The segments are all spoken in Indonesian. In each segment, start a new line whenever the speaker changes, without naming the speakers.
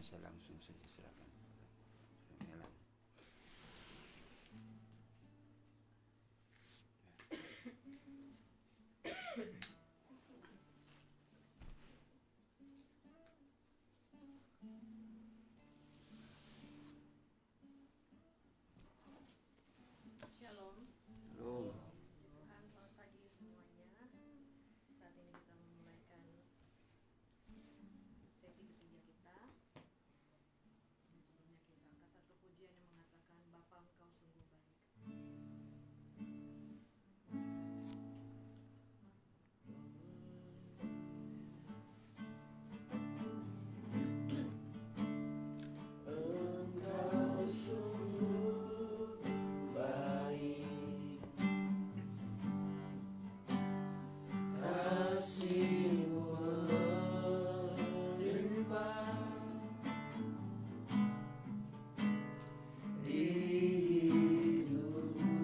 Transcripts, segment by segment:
saya langsung saja serahkan. Melan.
Shalom.
Halo.
Tuhan, selamat pagi semuanya. Saat ini kita memulaikan sesi ketiga kita. Dan sebelumnya kita angkat satu pujian yang mengatakan, Bapa Engkau sungguh baik.
Engkau sungguh baik, kasih-Mu melimpah di hidupku.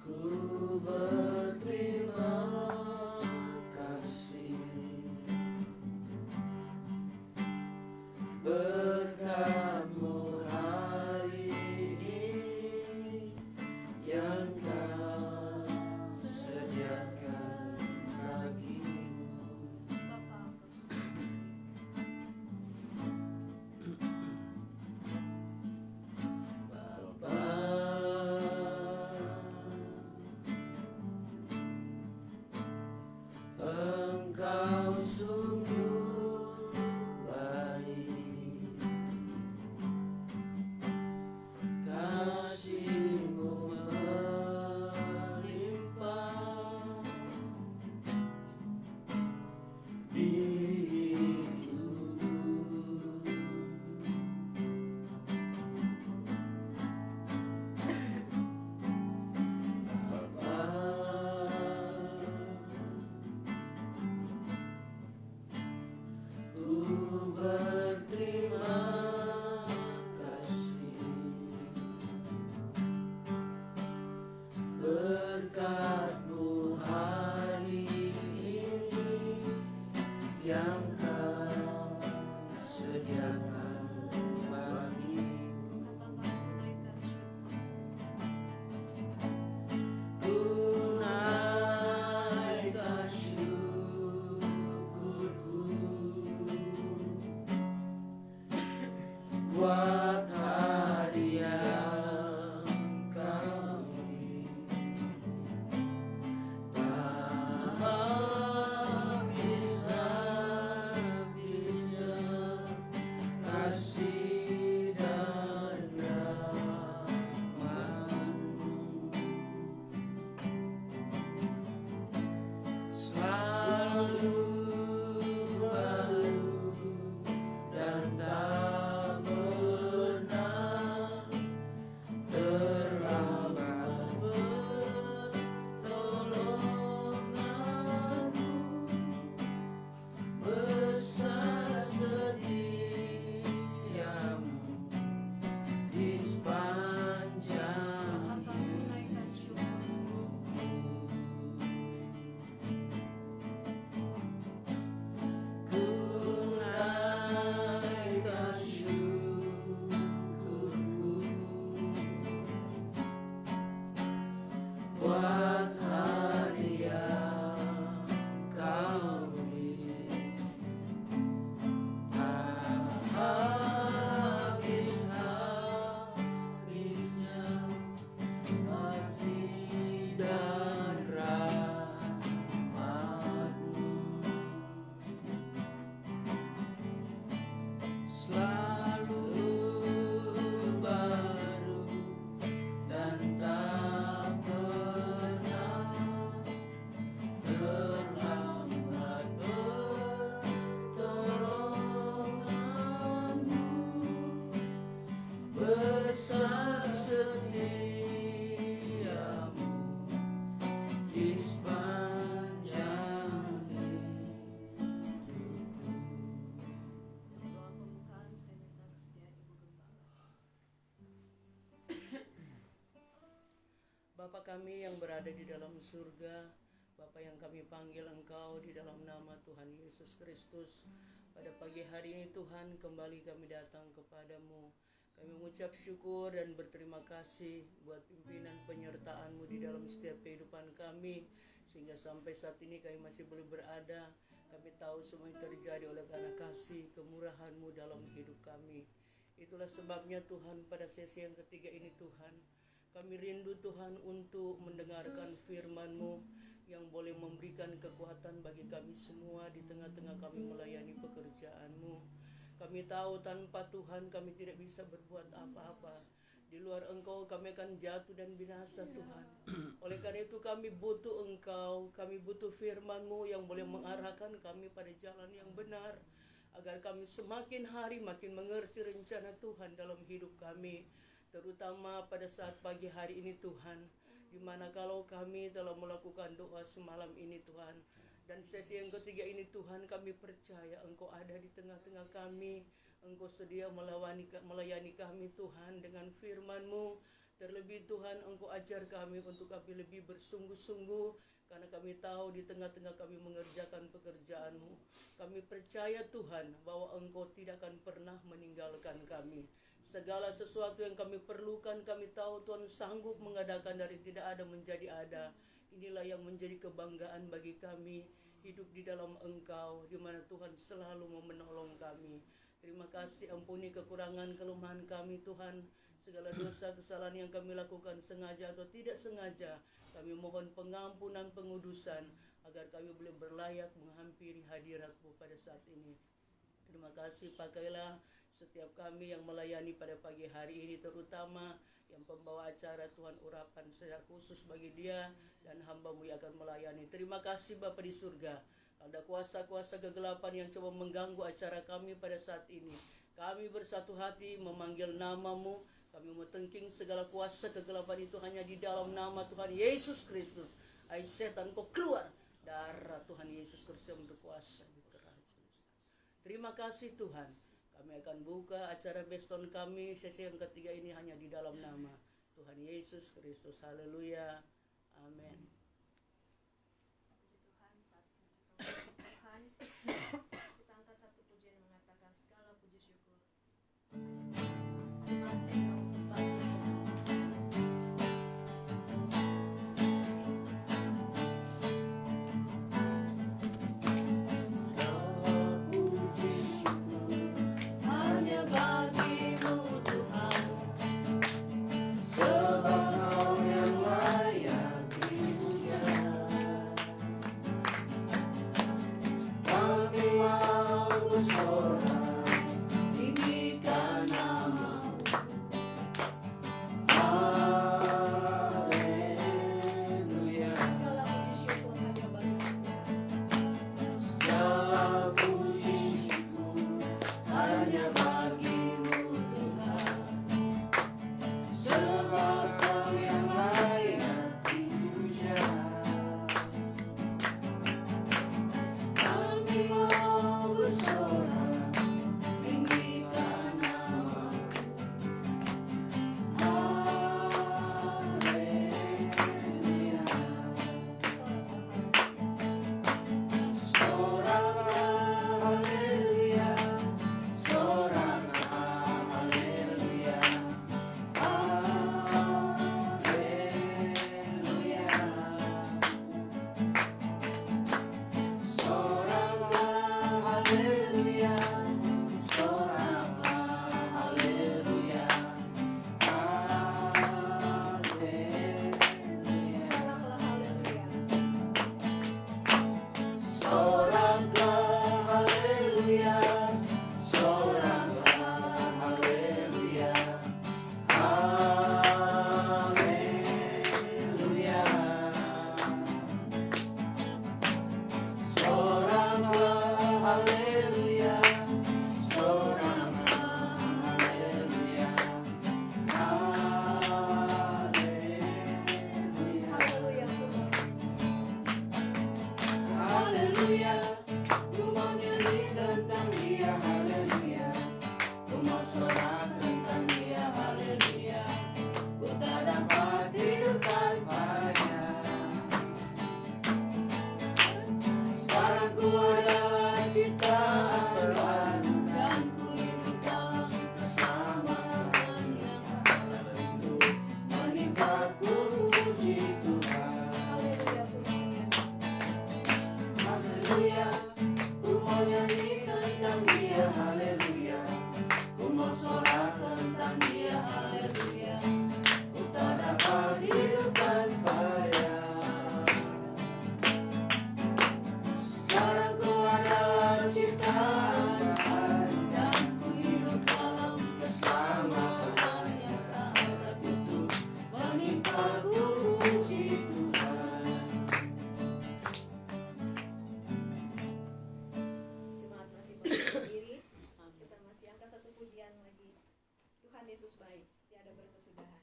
Ku berterima kasih berkat-Mu hari ini yang Kau sediakan bagiku.
Bapa Engkau sungguh baik.
Bapa, Engkau sungguh baik, kasih-Mu melimpah di hidupku. Bapa, ku berterima kasih berkat-Mu hari ini yang Kau sediakan bagiku.
Katakan menaikkan syukurku.
Ku naikkan syukurku buat hadiah Kau beri. Tak habis-habisnya kasih dan rahmat-Mu, selalu baru dan tak pernah terlambat pertolongan-Mu. Besar setiamu di sepanjang
Katakan menaikkan syukurku.
Ku naikkan syukurku buat hadiah Kau beri. Tak habis-habisnya kasih dan rahmat-Mu, selalu baru dan tak pernah terlambat pertolongan-Mu. Besar setiamu di sepanjang hidupku.
Doa pembukaan saya minta kesediaan Ibu Gembala.
Bapa kami yang berada di dalam surga, Bapa yang kami panggil Engkau di dalam nama Tuhan Yesus Kristus. Pada pagi hari ini Tuhan, kembali kami datang kepadamu. Kami mengucap syukur dan berterima kasih buat pimpinan penyertaan-Mu di dalam setiap kehidupan kami, sehingga sampai saat ini kami masih boleh berada. Kami tahu semua yang terjadi oleh karena kasih kemurahan-Mu dalam hidup kami. Itulah sebabnya Tuhan, pada sesi yang ketiga ini Tuhan, kami rindu Tuhan untuk mendengarkan firman-Mu yang boleh memberikan kekuatan bagi kami semua di tengah-tengah kami melayani pekerjaan-Mu. Kami tahu tanpa Tuhan kami tidak bisa berbuat apa-apa. Di luar Engkau kami akan jatuh dan binasa Tuhan. Oleh karena itu kami butuh Engkau, kami butuh firman-Mu yang boleh mengarahkan kami pada jalan yang benar, agar kami semakin hari makin mengerti rencana Tuhan dalam hidup kami. Terutama pada saat pagi hari ini Tuhan, di mana kalau kami telah melakukan doa semalam ini Tuhan, dan sesi yang ketiga ini Tuhan, kami percaya Engkau ada di tengah-tengah kami. Engkau sedia melayani kami Tuhan dengan firman-Mu. Terlebih Tuhan, Engkau ajar kami untuk kami lebih bersungguh-sungguh, karena kami tahu di tengah-tengah kami mengerjakan pekerjaan-Mu. Kami percaya Tuhan bahwa Engkau tidak akan pernah meninggalkan kami. Segala sesuatu yang kami perlukan, kami tahu Tuhan sanggup mengadakan dari tidak ada menjadi ada. Inilah yang menjadi kebanggaan bagi kami, hidup di dalam Engkau, di mana Tuhan selalu mau menolong kami. Terima kasih, ampuni kekurangan kelemahan kami Tuhan. Segala dosa kesalahan yang kami lakukan sengaja atau tidak sengaja, kami mohon pengampunan, pengudusan, agar kami boleh berlayak menghampiri hadirat-Mu pada saat ini. Terima kasih, pakailah setiap kami yang melayani pada pagi hari ini, terutama yang pembawa acara Tuhan, urapan secara khusus bagi dia dan hamba-Mu yang akan melayani. Terima kasih Bapa di surga. Ada kuasa-kuasa kegelapan yang coba mengganggu acara kami pada saat ini, kami bersatu hati memanggil nama-Mu. Kami mentengking segala kuasa kegelapan itu hanya di dalam nama Tuhan Yesus Kristus. Hai setan, kau keluar. Darah Tuhan Yesus Kristus yang berkuasa. Terima kasih Tuhan. Kami akan buka acara beston kami sesi yang ketiga ini hanya di dalam nama Tuhan Yesus Kristus. Haleluya. Amin.
Puji Tuhan, saat ini kita memuji Tuhan, kita angkat satu pujian yang mengatakan segala puji syukur hanya bagi Tuhan.
Kami bersorak tentang Dia, haleluya. Ku tak dapat hidup tanpa Dia. Sekarang ku adalah ciptaan baru, dan ku hidup dalam keselamatan yang tak ada tutup. Menimpa ku puji Tuhan.
Jemaat masih berdiri. Kita masih angkat satu pujian lagi. Tuhan Yesus baik, tiada berkesudahan.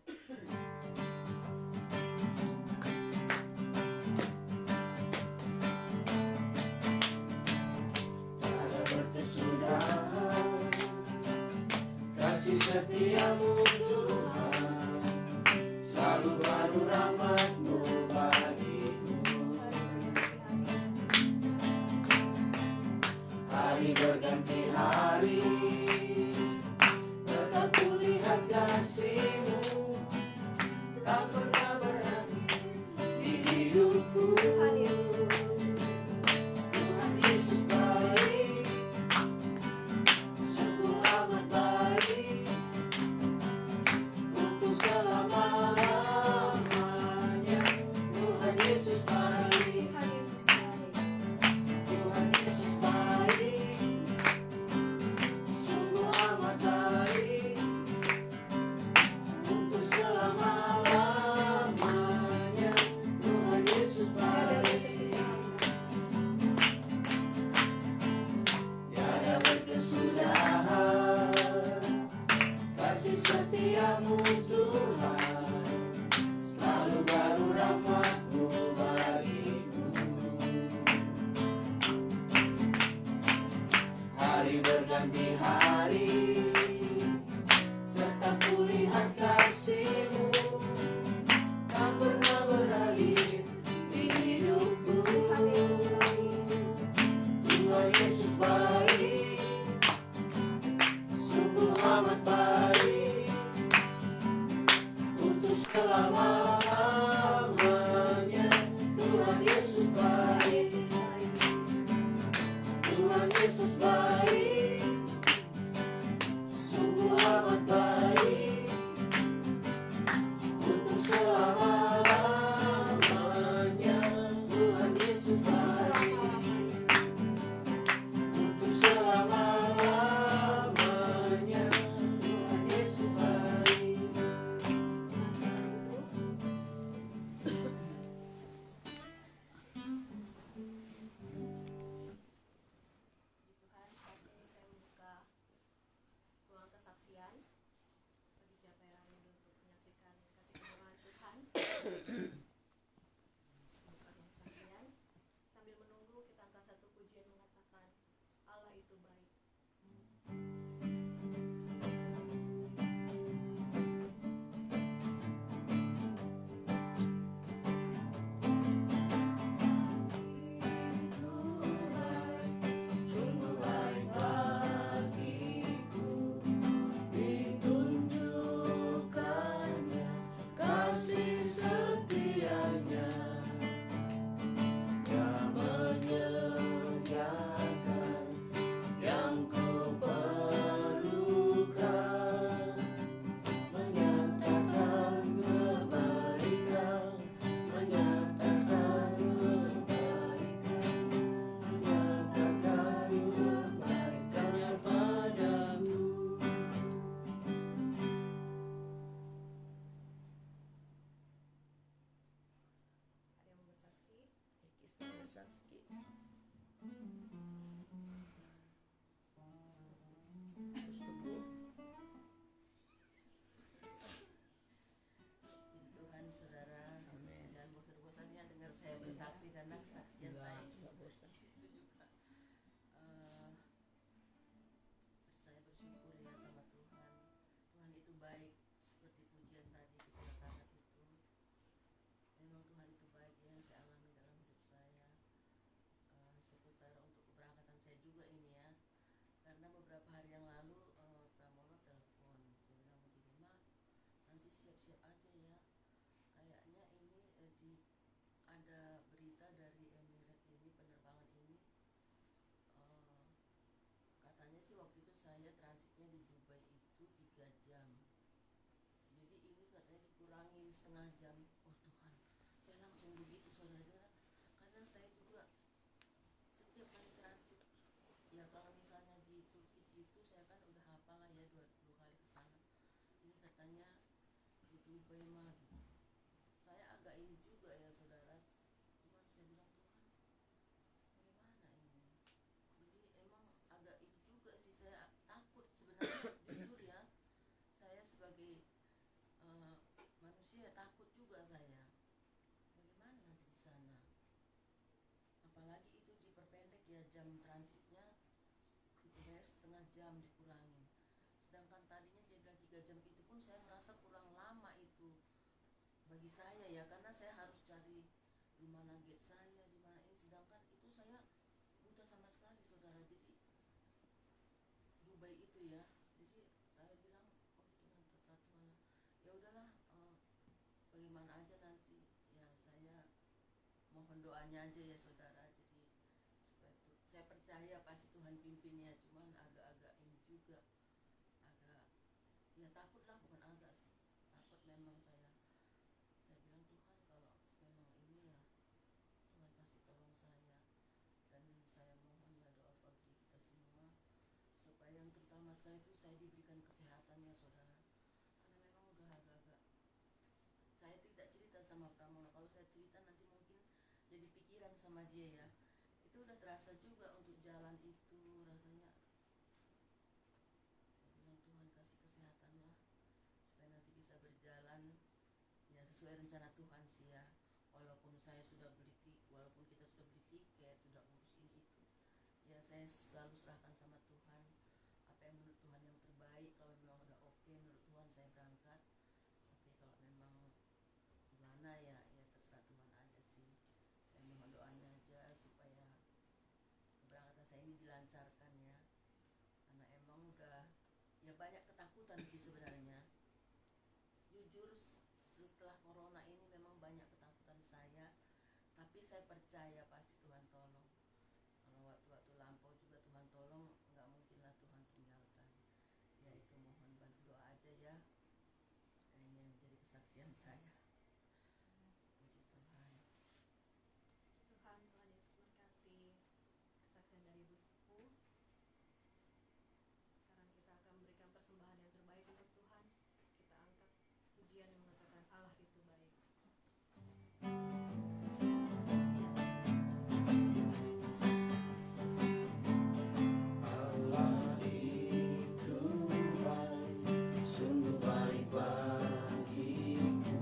Tiada berkesudahan kasih setiamu Tuhan, selalu baru rahmat-Mu bagiku. Hari berganti hari, tetap kulihat kasih-Mu, tak pernah berakhir di hidupku.
Tuhan Yesus
Tuhan Yesus baik, sungguh amat baik, untuk selama-lamanya. Tuhan Yesus baik,
Tuhan Yesus baik.
Tuhan Yesus baik, sungguh amat baik, untuk selama-lamanya. Tuhan Yesus
Tiada
baik.
berkesudahan.
Tiada berkesudahan kasih setiamu Tuhan, selalu baru rahmat-Mu bagiku. Hari berganti hari, tetap kulihat kasih-Mu, tak pernah berakhir di hidupku.
Tuhan Yesus baik.
Tuhan Yesus baik, sungguh amat baik, untuk selama-lamanya. Tuhan Yesus baik, Tuhan Yesus baik, sungguh amat baik, untuk selama-lamanya. Tuhan Yesus baik, untuk selama-lamanya. Tuhan Yesus baik.
Tuhan, saat ini saya membuka ruang kesaksian bagi siapa yang rindu untuk menyaksikan kasih kemurahan Tuhan. Buka ruang kesaksian. Sambil menunggu, kita angkat satu pujian mengatakan Allah itu baik.
Sungguh baik bagiku, ditunjukkannya kasih setianya. Dia menyediakan yang ku perlukan, menyatakan kebaikan, menyatakan kebaikan, menyatakan kebaikannya padaku.
Ada yang mau bersaksi?
Kita bersaksi. Tersebut.
Puji Tuhan, saudara.
Amin.
Jangan bosan-bosannya dengar saya bersaksi, karena kesaksian saya
Nggak bosan.
itu juga saya bersyukur ya sama Tuhan. Tuhan itu baik, seperti pujian tadi kita katakan itu. Memang Tuhan itu baik ya, yang saya alami dalam hidup saya. Seputar untuk keberangkatan saya juga ini ya. Karena beberapa hari yang lalu Pramono telepon, dia bilang begini, "Ma, nanti siap-siap aja ya. Kayaknya ini ada berita dari Emirates ini, penerbangan ini. Katanya sih waktu itu saya transitnya di Dubai itu setengah jam. Oh Tuhan, saya langsung begitu saudara-saudara, karena saya juga setiap kali transit, ya kalau misalnya di Turkis itu saya kan udah hafal lah ya, dua kali ke sana. Ini katanya di Dubai mah gitu. Saya agak ini juga ya saudara, cuman saya bilang Tuhan, bagaimana ini? Jadi emang agak ini juga sih, saya takut sebenarnya jujur ya. Saya sebagai manusia takut juga saya. Bagaimana nanti di sana? Apalagi itu diperpendek ya jam transitnya, diperpendek setengah jam dikurangin. Sedangkan tadinya dia bilang 3 jam, itu pun saya merasa kurang lama itu bagi saya ya, karena saya harus cari di mana gate saya, di mana ini, sedangkan itu saya buta sama sekali saudara. Jadi Dubai itu ya, jadi saya bilang oh Tuhan, terserah Tuhan lah, ya udahlah, bagaimana aja nanti ya, saya mohon doanya aja ya saudara. Jadi supaya saya percaya pasti Tuhan pimpin ya, cuman agak-agak ini juga, agak ya takut lah, bukan agak sih, takut memang saya bilang Tuhan, kalau memang ini ya Tuhan pasti tolong saya. Dan saya mohon ya doa bagi kita semua, supaya yang terutama sekali itu saya diberikan kesehatan ya saudara, karena memang udah agak-agak, saya tidak cerita sama Pramono, kalau saya cerita nanti mungkin jadi pikiran sama dia ya. Itu udah terasa juga untuk jalan itu, rasanya saya bilang Tuhan kasih kesehatan lah, supaya nanti bisa berjalan ya sesuai rencana Tuhan sih ya. Walaupun saya sudah walaupun kita sudah beli tiket, sudah urus ini itu, ya saya selalu serahkan sama Tuhan, apa yang menurut Tuhan yang terbaik. Kalau memang udah oke menurut Tuhan, saya berangkat. Tapi kalau memang gimana ya, ya terserah Tuhan aja sih. Saya mohon doanya aja supaya keberangkatan saya ini dilancarkan ya, karena emang udah ya banyak ketakutan sih sebenarnya. Jujur setelah corona ini memang banyak ketakutan saya, tapi saya percaya pasti Tuhan tolong. Kalau waktu-waktu lampau juga Tuhan tolong, nggak mungkin lah Tuhan tinggalkan. Ya itu mohon bantu doa aja ya. Ini yang jadi kesaksian saya. Puji Tuhan.
Tuhan Yesus berkati kesaksian dari Ibu Sepuh. Sekarang kita akan memberikan persembahan yang terbaik untuk Tuhan. Kita angkat pujian yang mengatakan Allah itu baik.
Allah itu baik, sungguh baik bagiku.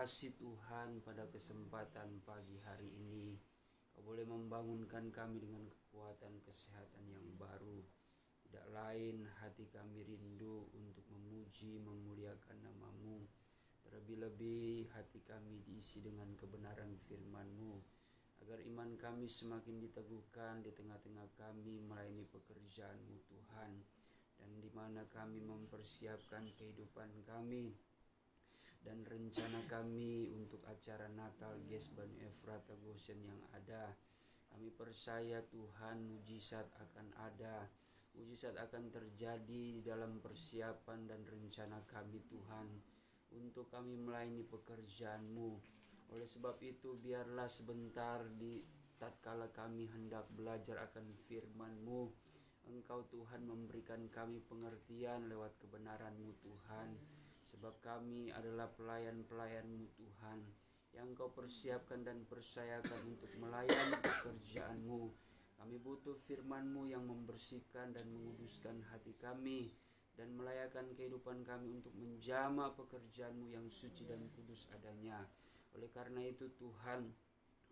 kasih Tuhan pada kesempatan pagi hari ini. Kau boleh membangunkan kami dengan kekuatan kesehatan yang baru. Tidak lain hati kami rindu untuk memuji, memuliakan nama-Mu. Terlebih-lebih hati kami diisi dengan kebenaran firman-Mu, agar iman kami semakin diteguhkan di tengah-tengah kami melayani pekerjaan-Mu Tuhan. Dan di mana kami mempersiapkan kehidupan kami dan rencana kami untuk acara Natal GES Banu Efrata Goshen yang ada. Kami percaya Tuhan mujizat akan ada, mujizat akan terjadi di dalam persiapan dan rencana kami Tuhan, untuk kami melayani pekerjaan-Mu. Oleh sebab itu biarlah sebentar di tatkala kami hendak belajar akan firman-Mu, Engkau Tuhan memberikan kami pengertian lewat kebenaran-Mu Tuhan. Sebab kami adalah pelayan-pelayan-Mu Tuhan, yang Engkau persiapkan dan percayakan untuk melayani pekerjaan-Mu. Kami butuh firman-Mu yang membersihkan dan menguduskan hati kami, dan melayakan kehidupan kami untuk menjama pekerjaan-Mu yang suci dan kudus adanya. Oleh karena itu Tuhan,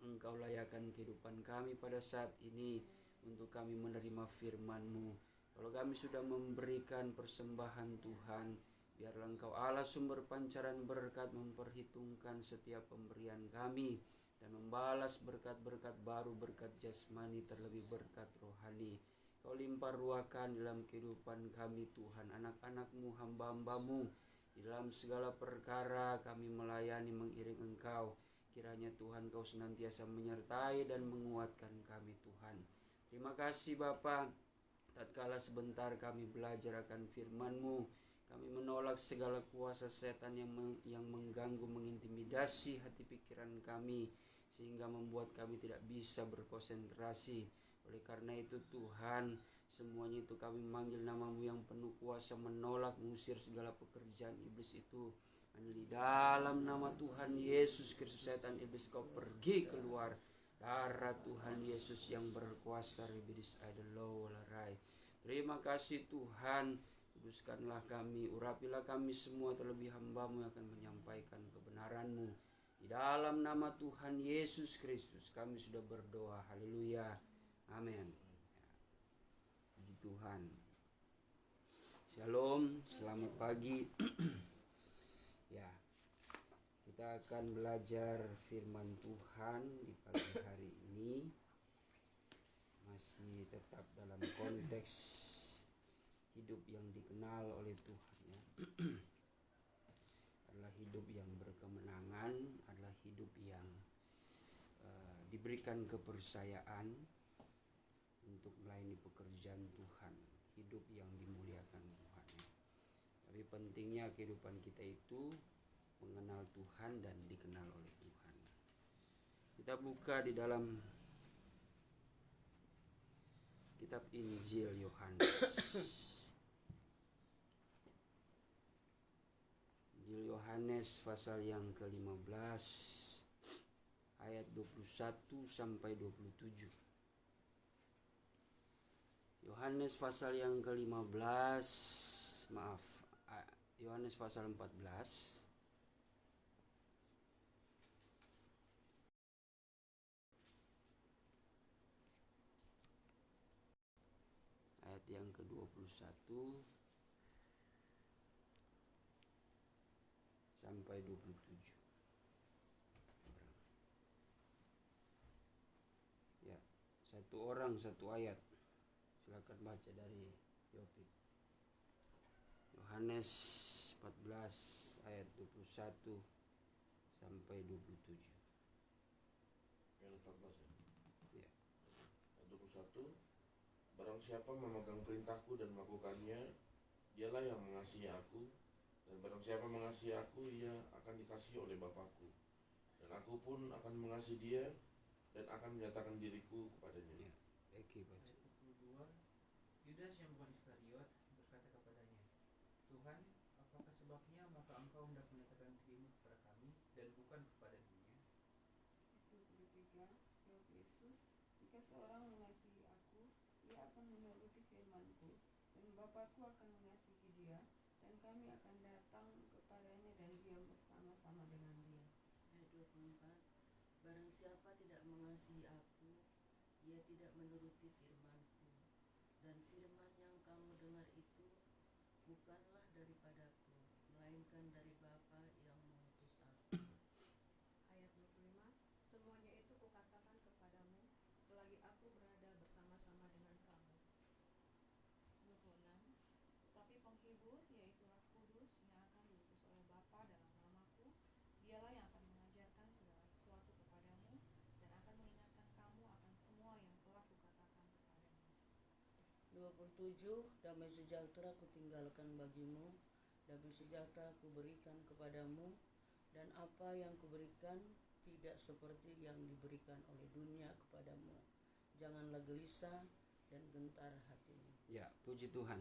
Engkau layakan kehidupan kami pada saat ini untuk kami menerima firman-Mu. Kalau kami sudah memberikan persembahan Tuhan, biarlah Engkau Allah sumber pancaran berkat memperhitungkan setiap pemberian kami, dan membalas berkat-berkat baru, berkat jasmani terlebih berkat rohani. Kau limpah ruahkan dalam kehidupan kami Tuhan, anak-anak-Mu, hamba-hamba-Mu. Di dalam segala perkara kami melayani mengiring Engkau. Kiranya Tuhan Kau senantiasa menyertai dan menguatkan kami Tuhan. Terima kasih Bapa. Tatkala sebentar kami belajar akan firman-Mu, kami menolak segala kuasa setan yang mengganggu, mengintimidasi hati pikiran kami, sehingga membuat kami tidak bisa berkonsentrasi. Oleh karena itu Tuhan, semuanya itu kami memanggil nama-Mu yang penuh kuasa, menolak, mengusir segala pekerjaan iblis itu. Hanya di dalam nama Tuhan Yesus Kristus, setan iblis Kau pergi keluar. Darah Tuhan Yesus yang berkuasa, ribidis adelo walarai. Terima kasih Tuhan, kuduskanlah kami, urapilah kami semua, terlebih hamba-Mu yang akan menyampaikan kebenaran-Mu. Di dalam nama Tuhan Yesus Kristus kami sudah berdoa, haleluya, amin. Puji Tuhan. Shalom, selamat pagi. Ya, kita akan belajar firman Tuhan di pagi hari ini. Masih tetap dalam konteks hidup yang dikenal oleh Tuhan, ya. Adalah hidup yang berkemenangan, adalah hidup yang diberikan kepercayaan untuk melayani pekerjaan Tuhan, hidup yang dimuliakan Tuhan, ya. Tapi pentingnya kehidupan kita itu mengenal Tuhan dan dikenal oleh Tuhan. Kita buka di dalam kitab Injil Yohanes. Injil Yohanes pasal yang ke-15 ayat 21 sampai 27. Yohanes pasal yang ke-15, Yohanes pasal 14 ayat yang ke-21 sampai 27. Ya, satu orang satu ayat. Silakan baca dari Yopi. Yohanes 14 ayat 21 sampai 27.
Ayat 14 ya.
Ya.
Ayat 21. Barang siapa memegang perintahku dan melakukannya, dialah yang mengasihi aku. Dan barang siapa mengasihi aku, ia akan dikasihi oleh Bapakku. Dan aku pun akan mengasihi dia dan akan menyatakan diriku kepadanya.
Ya, Eki baca.
Ayat 22, Yudas yang bukan Iskariot berkata kepadanya, Tuhan, apakah sebabnya maka engkau hendak menyatakan dirimu kepada kami dan bukan kepada dunia?
23. Jawab Yesus, jika seorang mengasihi aku, ia akan menuruti firman-Ku, dan Bapakku akan mengasihi dia, dan kami akan datang kepadanya dan diam bersama-sama dengan dia.
siapa tidak mengasihi aku, ia tidak menuruti firman-Ku. Dan firman yang kamu dengar itu bukanlah daripadaku, melainkan dari Bapa yang mengutus aku.
Ayat 25, semuanya itu kukatakan kepadamu selagi aku berada bersama-sama dengan kamu.
26. Tetapi penghibur, yaitu Roh Kudus yang akan diutus oleh Bapa dalam namaku, dialah yang akan mengajarkan segala sesuatu kepadamu dan akan mengingatkan kamu akan semua yang telah kukatakan kepadamu.
27. Damai sejahtera kutinggalkan bagimu, damai sejahtera kuberikan kepadamu, dan apa yang kuberikan tidak seperti yang diberikan oleh dunia kepadamu. Janganlah gelisah dan gentar hatimu.
Ya, puji Tuhan.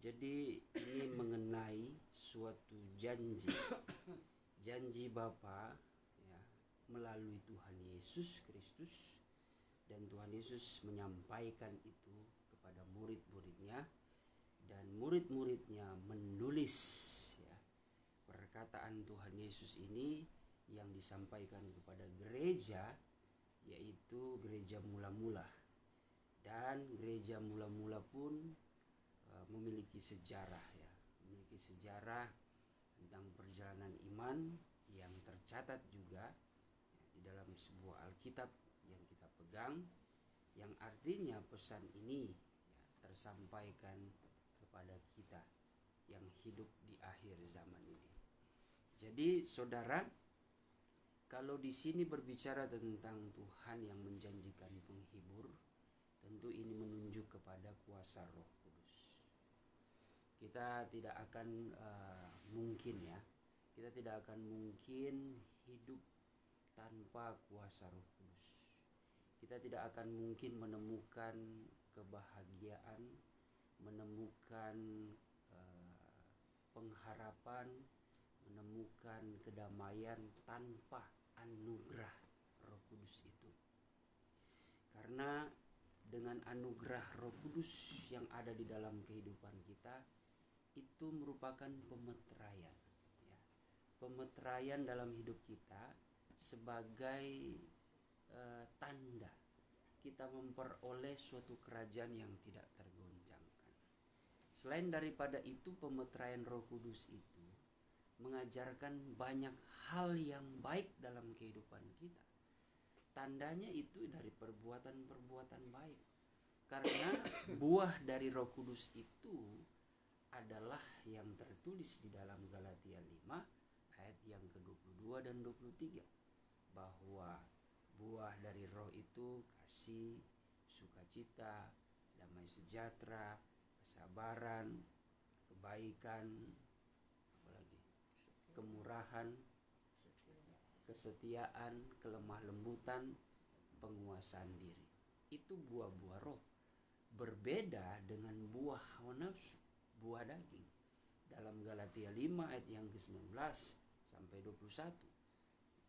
Jadi ini mengenai suatu janji, janji Bapa ya, melalui Tuhan Yesus Kristus, dan Tuhan Yesus menyampaikan itu kepada murid-muridnya, dan murid-muridnya menulis ya, perkataan Tuhan Yesus ini yang disampaikan kepada gereja, yaitu gereja mula-mula. Dan gereja mula-mula pun memiliki sejarah ya, memiliki sejarah tentang perjalanan iman yang tercatat juga ya, di dalam sebuah Alkitab yang kita pegang, yang artinya pesan ini ya, tersampaikan kepada kita yang hidup di akhir zaman ini. Jadi saudara, kalau di sini berbicara tentang Tuhan yang menjanjikan penghibur, tentu ini menunjuk kepada kuasa Roh Kudus. Kita tidak akan mungkin ya, kita tidak akan mungkin hidup tanpa kuasa Roh Kudus. Kita tidak akan mungkin menemukan kebahagiaan, menemukan pengharapan, menemukan kedamaian tanpa anugerah Roh Kudus itu. Karena dengan anugerah Roh Kudus yang ada di dalam kehidupan kita, itu merupakan pemeteraian ya. Pemeteraian dalam hidup kita sebagai tanda kita memperoleh suatu kerajaan yang tidak tergoncangkan. Selain daripada itu, pemeteraian Roh Kudus itu mengajarkan banyak hal yang baik dalam kehidupan kita. Tandanya itu dari perbuatan-perbuatan baik. Karena buah dari Roh Kudus itu adalah yang tertulis di dalam Galatia 5 ayat yang ke-22 dan 23, bahwa buah dari roh itu kasih, sukacita, damai sejahtera, kesabaran, kebaikan, apalagi kemurahan, kesetiaan, kelemah lembutan, penguasaan diri. Itu buah-buah roh. Berbeda dengan buah hawa nafsu, buah daging. Dalam Galatia 5 ayat yang ke-19 sampai 21,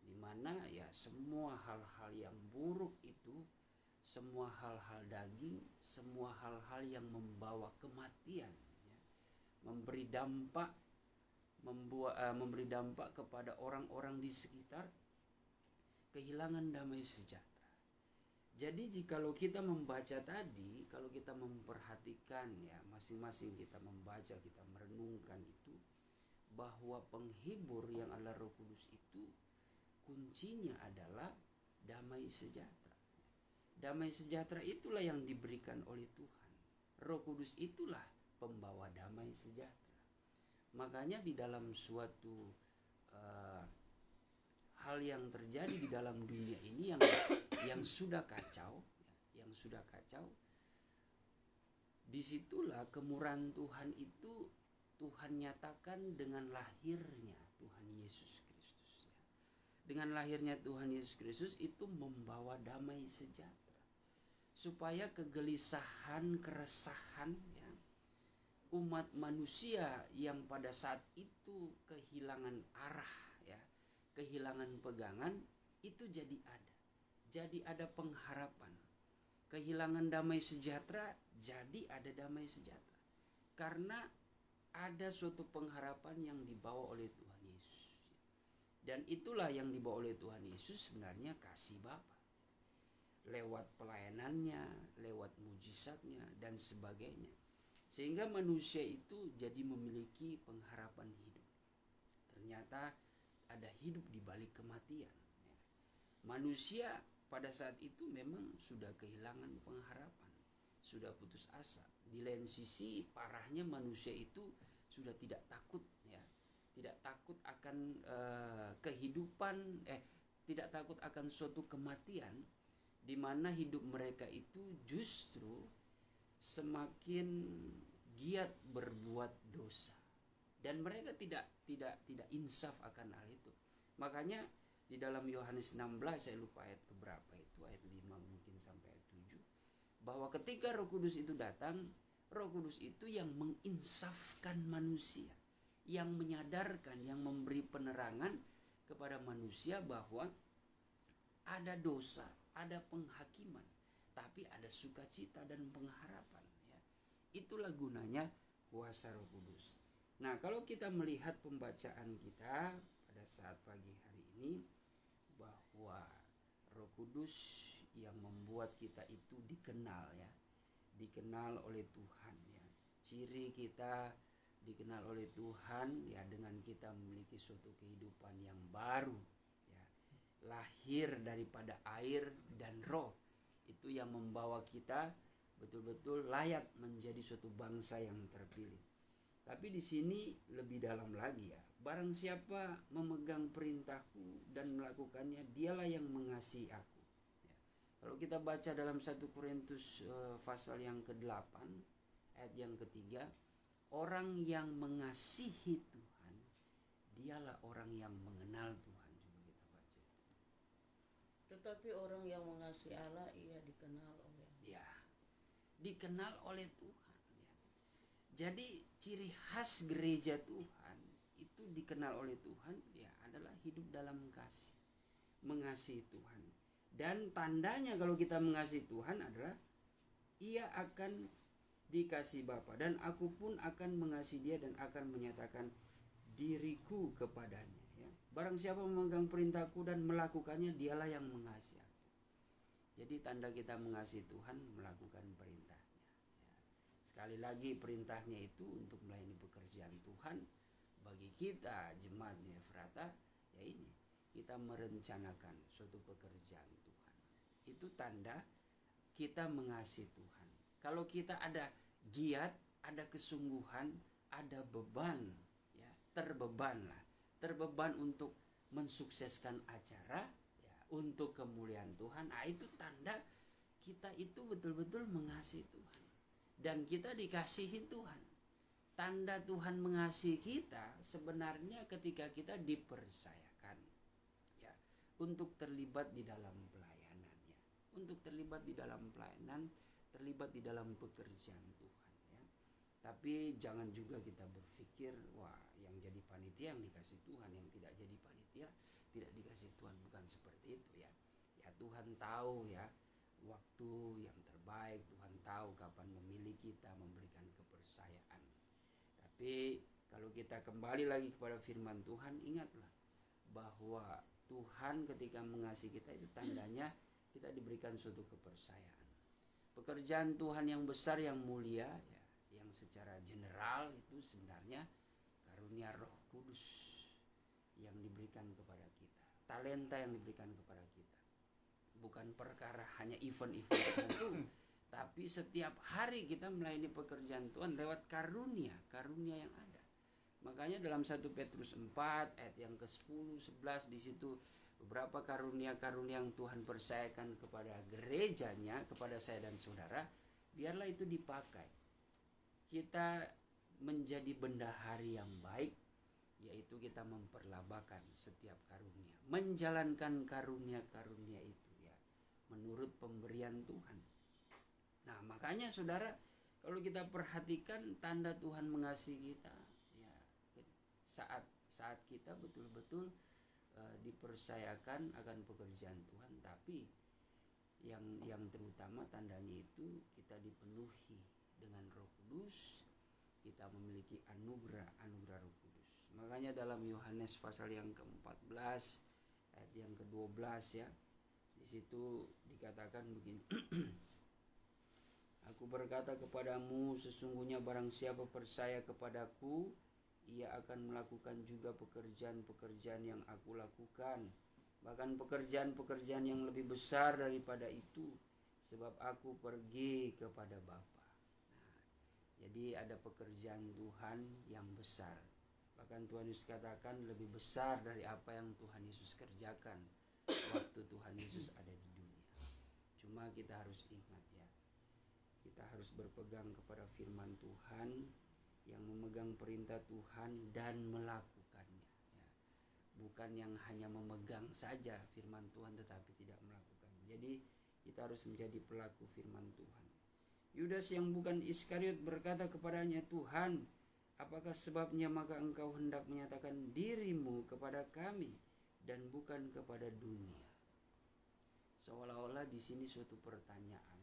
di mana ya semua hal-hal yang buruk itu, semua hal-hal daging, semua hal-hal yang membawa kematian ya, memberi dampak kepada orang-orang di sekitar, kehilangan damai sejahtera. Jadi jikalau kita membaca tadi, kalau kita memperhatikan ya, masing-masing kita membaca, kita merenungkan itu, bahwa penghibur yang adalah Roh Kudus itu kuncinya adalah damai sejahtera. Damai sejahtera itulah yang diberikan oleh Tuhan. Roh Kudus itulah pembawa damai sejahtera. Makanya di dalam suatu hal yang terjadi di dalam dunia ini yang sudah kacau, disitulah kemurahan Tuhan itu Tuhan nyatakan dengan lahirnya Tuhan Yesus Kristus. Dengan lahirnya Tuhan Yesus Kristus itu membawa damai sejahtera, supaya kegelisahan, keresahan ya, umat manusia yang pada saat itu kehilangan arah ya, kehilangan pegangan, itu jadi ada pengharapan. Kehilangan damai sejahtera, jadi ada damai sejahtera, karena ada suatu pengharapan yang dibawa oleh Tuhan Yesus. Dan itulah yang dibawa oleh Tuhan Yesus sebenarnya kasih Bapa. Lewat pelayanannya, lewat mujizatnya dan sebagainya. Sehingga manusia itu jadi memiliki pengharapan hidup. Ternyata ada hidup di balik kematian. Manusia pada saat itu memang sudah kehilangan pengharapan, sudah putus asa. Di lain sisi parahnya manusia itu sudah tidak takut, ya, tidak takut akan kehidupan, tidak takut akan suatu kematian, di mana hidup mereka itu justru semakin giat berbuat dosa, dan mereka tidak insaf akan hal itu. Makanya di dalam Yohanes 16, saya lupa ayat keberapa itu, ayat 5 mungkin sampai ayat 7, bahwa ketika Roh Kudus itu datang, Roh Kudus itu yang menginsafkan manusia, yang menyadarkan, yang memberi penerangan kepada manusia bahwa ada dosa, ada penghakiman, tapi ada sukacita dan pengharapan, ya. Itulah gunanya kuasa Roh Kudus. Nah, kalau kita melihat pembacaan kita pada saat pagi hari ini, bahwa Roh Kudus yang membuat kita itu dikenal, ya, dikenal oleh Tuhan, ya. Ciri kita dikenal oleh Tuhan, ya, dengan kita memiliki suatu kehidupan yang baru, ya, lahir daripada air dan roh. Itu yang membawa kita betul-betul layak menjadi suatu bangsa yang terpilih. Tapi di sini lebih dalam lagi, ya. Barang siapa memegang perintahku dan melakukannya, dialah yang mengasihi aku. Ya. Kalau kita baca dalam 1 Korintus pasal yang ke-8 ayat yang ketiga, orang yang mengasihi Tuhan, dialah orang yang mengenal Tuhan. Coba kita baca.
Tetapi orang yang mengasihi Allah, ia dikenal oleh,
ya, dikenal oleh Tuhan, ya. Jadi ciri khas gereja Tuhan itu dikenal oleh Tuhan, ya, adalah hidup dalam kasih, mengasihi Tuhan. Dan tandanya kalau kita mengasihi Tuhan adalah ia akan dikasih Bapa, dan aku pun akan mengasihi dia dan akan menyatakan diriku kepadanya, ya. Barang siapa memegang perintahku dan melakukannya, dialah yang mengasihi aku. Jadi tanda kita mengasihi Tuhan melakukan perintahnya, ya. Sekali lagi, perintahnya itu untuk melayani pekerjaan Tuhan. Bagi kita jemaatnya Efrata, ya, ini kita merencanakan suatu pekerjaan Tuhan. Itu tanda kita mengasihi Tuhan. Kalau kita ada giat, ada kesungguhan, ada beban, ya, terbeban untuk mensukseskan acara, ya, untuk kemuliaan Tuhan. Nah, itu tanda kita itu betul-betul mengasihi Tuhan dan kita dikasihi Tuhan. Tanda Tuhan mengasihi kita sebenarnya ketika kita dipercayakan, ya, untuk terlibat di dalam pelayanannya, untuk terlibat di dalam pelayanan, terlibat di dalam pekerjaan Tuhan, ya. Tapi jangan juga kita berpikir, wah, yang jadi panitia yang dikasih Tuhan, yang tidak jadi panitia tidak dikasih Tuhan. Bukan seperti itu, ya. Ya, Tuhan tahu, ya, waktu yang terbaik. Tuhan tahu kapan memilih kita, memberikan kepercayaan. Tapi kalau kita kembali lagi kepada firman Tuhan, ingatlah bahwa Tuhan ketika mengasihi kita itu tandanya kita diberikan suatu kepercayaan. Pekerjaan Tuhan yang besar, yang mulia, ya, yang secara general itu sebenarnya karunia Roh Kudus yang diberikan kepada kita, talenta yang diberikan kepada kita. Bukan perkara hanya event-event tertentu, tapi setiap hari kita melayani pekerjaan Tuhan lewat karunia yang ada. Makanya dalam 1 Petrus 4 ayat yang ke-10, 11, di situ beberapa karunia-karunia yang Tuhan percayakan kepada gerejanya, kepada saya dan saudara, biarlah itu dipakai. Kita menjadi bendahari yang baik, yaitu kita memperlabakan setiap karunia, menjalankan karunia-karunia itu, ya, menurut pemberian Tuhan. Nah, makanya saudara, kalau kita perhatikan tanda Tuhan mengasihi kita, ya, saat kita betul-betul dipercayakan akan pekerjaan Tuhan, tapi yang terutama tandanya itu kita dipenuhi dengan Roh Kudus, kita memiliki anugerah Roh Kudus. Makanya dalam Yohanes pasal yang ke-14 ayat yang ke-12 ya, di situ dikatakan begini. Aku berkata kepadamu, sesungguhnya barang siapa percaya kepadaku, ia akan melakukan juga pekerjaan-pekerjaan yang aku lakukan, bahkan pekerjaan-pekerjaan yang lebih besar daripada itu, sebab aku pergi kepada Bapa. Nah, jadi ada pekerjaan Tuhan yang besar. Bahkan Tuhan Yesus katakan lebih besar dari apa yang Tuhan Yesus kerjakan waktu Tuhan Yesus ada di dunia. Cuma kita harus ingat ya, kita harus berpegang kepada firman Tuhan, yang memegang perintah Tuhan dan melakukannya ya. Bukan yang hanya memegang saja firman Tuhan tetapi tidak melakukan. Jadi kita harus menjadi pelaku firman Tuhan. Yudas yang bukan Iskariot berkata kepadanya, Tuhan, apakah sebabnya maka engkau hendak menyatakan dirimu kepada kami dan bukan kepada dunia? Seolah-olah di sini suatu pertanyaan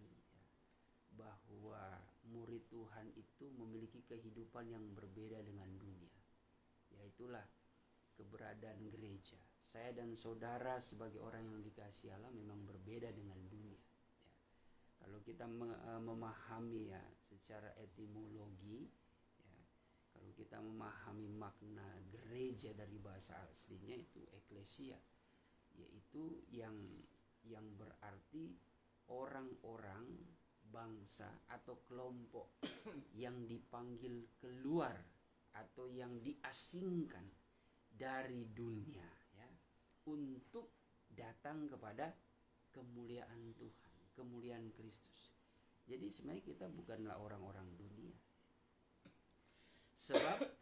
bahwa murid Tuhan itu memiliki kehidupan yang berbeda dengan dunia. Yaitulah keberadaan gereja. Saya dan saudara sebagai orang yang dikasihi Allah memang berbeda dengan dunia ya. Kalau kita memahami ya secara etimologi ya, kalau kita memahami makna gereja dari bahasa aslinya itu eklesia, yaitu yang berarti orang-orang, bangsa atau kelompok yang dipanggil keluar atau yang diasingkan dari dunia ya, untuk datang kepada kemuliaan Tuhan, kemuliaan Kristus. Jadi sebenarnya kita bukanlah orang-orang dunia. Sebab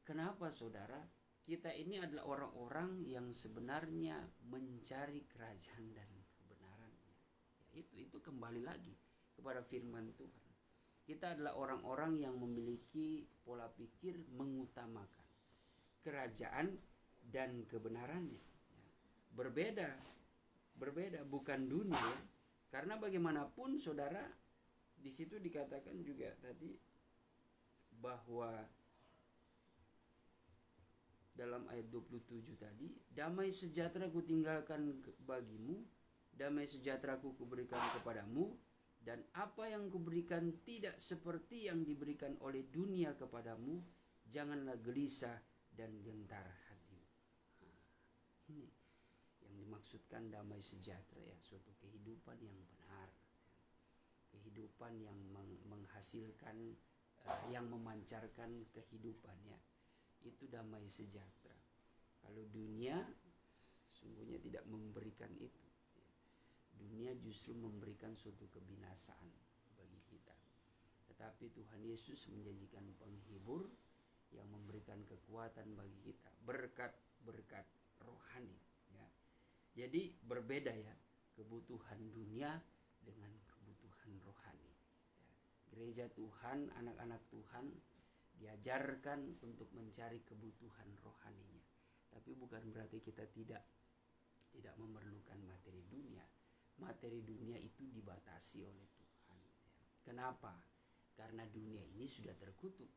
kenapa saudara? Kita ini adalah orang-orang yang sebenarnya mencari kerajaan dan itu kembali lagi kepada firman Tuhan. Kita adalah orang-orang yang memiliki pola pikir mengutamakan kerajaan dan kebenarannya. Berbeda bukan dunia. Karena bagaimanapun saudara, di situ dikatakan juga tadi bahwa dalam ayat 27 tadi, damai sejahtera kutinggalkan bagimu, damai sejahtera kuberikan kepadamu, dan apa yang kuberikan tidak seperti yang diberikan oleh dunia kepadamu. Janganlah gelisah dan gentar hatimu. Ini yang dimaksudkan damai sejahtera ya, suatu kehidupan yang benar, kehidupan yang menghasilkan, yang memancarkan kehidupannya. Itu damai sejahtera. Kalau dunia sungguhnya tidak memberikan itu. Dunia justru memberikan suatu kebinasaan bagi kita. Tetapi Tuhan Yesus menjanjikan penghibur yang memberikan kekuatan bagi kita, berkat-berkat rohani ya. Jadi berbeda ya, kebutuhan dunia dengan kebutuhan rohani ya. Gereja Tuhan, anak-anak Tuhan diajarkan untuk mencari kebutuhan rohaninya. Tapi bukan berarti kita tidak memerlukan materi dunia. Materi dunia itu dibatasi oleh Tuhan. Kenapa? Karena dunia ini sudah terkutuk.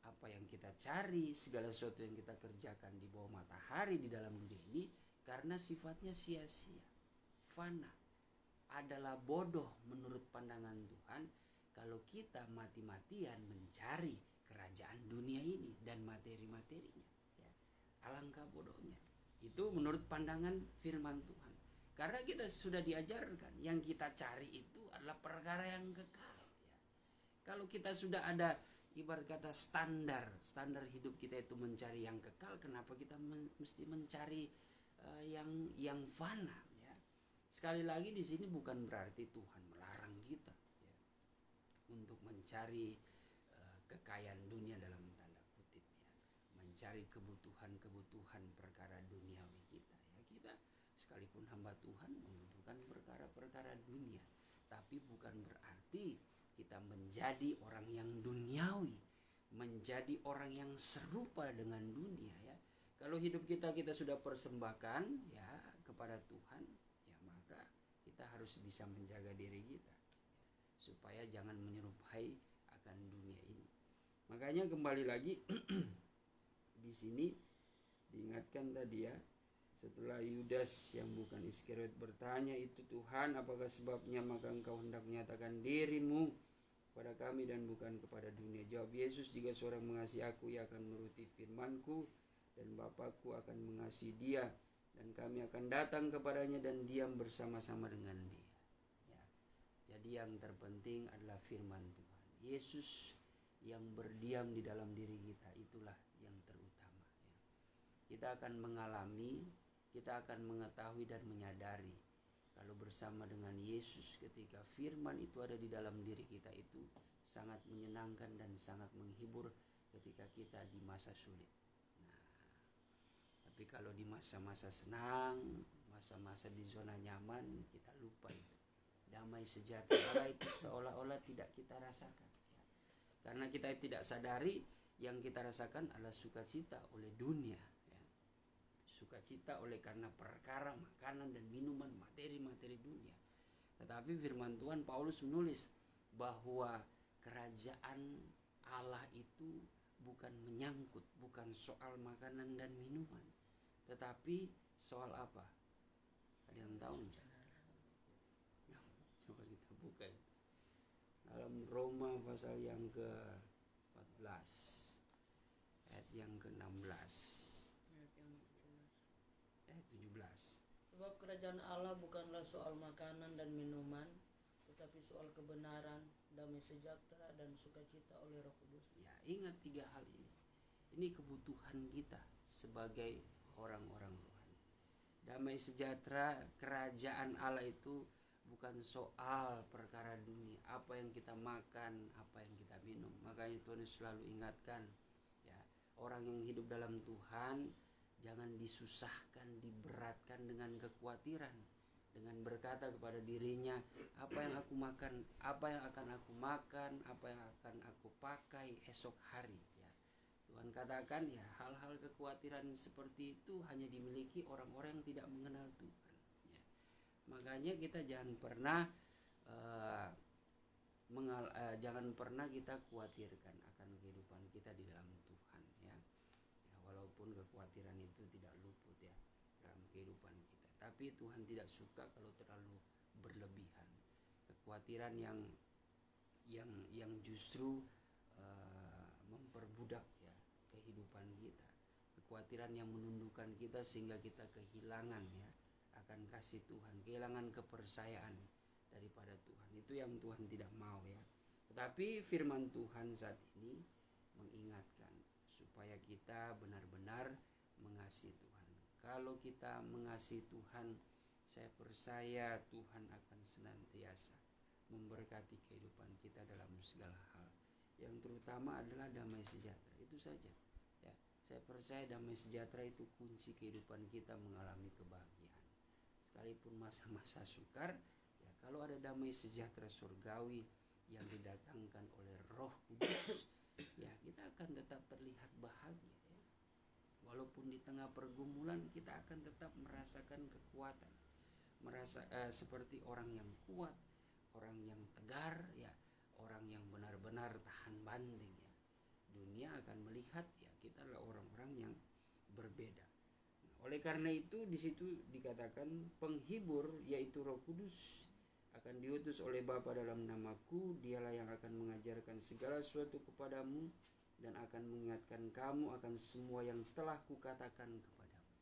Apa yang kita cari, segala sesuatu yang kita kerjakan di bawah matahari di dalam dunia ini, karena sifatnya sia-sia, fana, adalah bodoh menurut pandangan Tuhan kalau kita mati-matian mencari kerajaan dunia ini dan materi-materinya ya. Alangkah bodohnya. Itu menurut pandangan firman Tuhan. Karena kita sudah diajarkan yang kita cari itu adalah perkara yang kekal ya. Kalau kita sudah ada ibarat kata standar hidup kita itu mencari yang kekal, kenapa kita mesti mencari yang fana ya. Sekali lagi di sini bukan berarti Tuhan melarang kita ya, untuk mencari kekayaan dunia dalam tanda kutip ya, mencari kebutuhan perkara duniawi kita ya. Kita sekalipun hamba Tuhan membutuhkan perkara-perkara dunia, tapi bukan berarti kita menjadi orang yang duniawi, menjadi orang yang serupa dengan dunia ya. Kalau hidup kita sudah persembahkan ya kepada Tuhan ya, maka kita harus bisa menjaga diri kita ya, supaya jangan menyerupai akan dunia ini. Makanya kembali lagi di di sini diingatkan tadi ya, setelah Yudas yang bukan Iskariot bertanya, itu Tuhan, apakah sebabnya maka engkau hendak menyatakan dirimu kepada kami dan bukan kepada dunia? Jawab Yesus, jika seorang mengasihi aku, ia akan menuruti firman-Ku, dan Bapa-Ku akan mengasihi dia, dan kami akan datang kepadanya dan diam bersama-sama dengan dia. Ya. Jadi yang terpenting adalah firman Tuhan. Yesus yang berdiam di dalam diri kita, itulah yang terutama. Ya. Kita akan mengalami, kita akan mengetahui dan menyadari kalau bersama dengan Yesus, ketika firman itu ada di dalam diri kita, itu sangat menyenangkan dan sangat menghibur ketika kita di masa sulit. Nah, tapi kalau di masa-masa senang, masa-masa di zona nyaman, kita lupa itu. Damai sejahtera itu seolah-olah tidak kita rasakan. Ya. Karena kita tidak sadari yang kita rasakan adalah sukacita oleh dunia. Sukacita oleh karena perkara makanan dan minuman, materi-materi dunia. Tetapi firman Tuhan, Paulus menulis bahwa kerajaan Allah itu bukan menyangkut, bukan soal makanan dan minuman, tetapi soal apa? Ada yang tahu? Coba kita buka itu. Dalam Roma pasal yang ke-14 ayat yang ke-16 17.
Sebab kerajaan Allah bukanlah soal makanan dan minuman, tetapi soal kebenaran, damai sejahtera, dan sukacita oleh Roh Kudus.
Ya, ingat 3 hal ini. Ini kebutuhan kita sebagai orang-orang rohani. Damai sejahtera, kerajaan Allah itu bukan soal perkara dunia, apa yang kita makan, apa yang kita minum. Makanya Tuhan selalu ingatkan, ya, orang yang hidup dalam Tuhan jangan disusahkan, diberatkan dengan kekhawatiran, dengan berkata kepada dirinya, apa yang aku makan, apa yang akan aku makan, apa yang akan aku pakai esok hari. Ya. Tuhan katakan, ya, hal-hal kekhawatiran seperti itu hanya dimiliki orang-orang yang tidak mengenal Tuhan. Ya. Makanya kita jangan pernah kita khawatirkan akan kehidupan kita di dalam Tuhan. Ya. Walaupun kekhawatiran itu tidak luput ya dalam kehidupan kita, tapi Tuhan tidak suka kalau terlalu berlebihan. Kekhawatiran yang justru memperbudak ya kehidupan kita. Kekhawatiran yang menundukkan kita sehingga kita kehilangan ya akan kasih Tuhan, kehilangan kepercayaan daripada Tuhan. Itu yang Tuhan tidak mau ya. Tetapi firman Tuhan saat ini mengingatkan supaya kita benar-benar mengasihi Tuhan. Kalau kita mengasihi Tuhan, saya percaya Tuhan akan senantiasa memberkati kehidupan kita dalam segala hal. Yang terutama adalah damai sejahtera. Itu saja. Ya, saya percaya damai sejahtera itu kunci kehidupan kita mengalami kebahagiaan. Sekalipun masa-masa sukar, ya, kalau ada damai sejahtera surgawi yang didatangkan oleh Roh Kudus, ya, kita akan tetap terlihat bahagia ya. Walaupun di tengah pergumulan kita akan tetap merasakan kekuatan, seperti orang yang kuat, orang yang tegar ya, orang yang benar-benar tahan banting ya. Dunia akan melihat ya kita adalah orang-orang yang berbeda. Nah, oleh karena itu di situ dikatakan penghibur yaitu Roh Kudus akan diutus oleh Bapa dalam namaku, dialah yang akan mengajarkan segala sesuatu kepadamu dan akan mengingatkan kamu akan semua yang telah kukatakan kepadamu.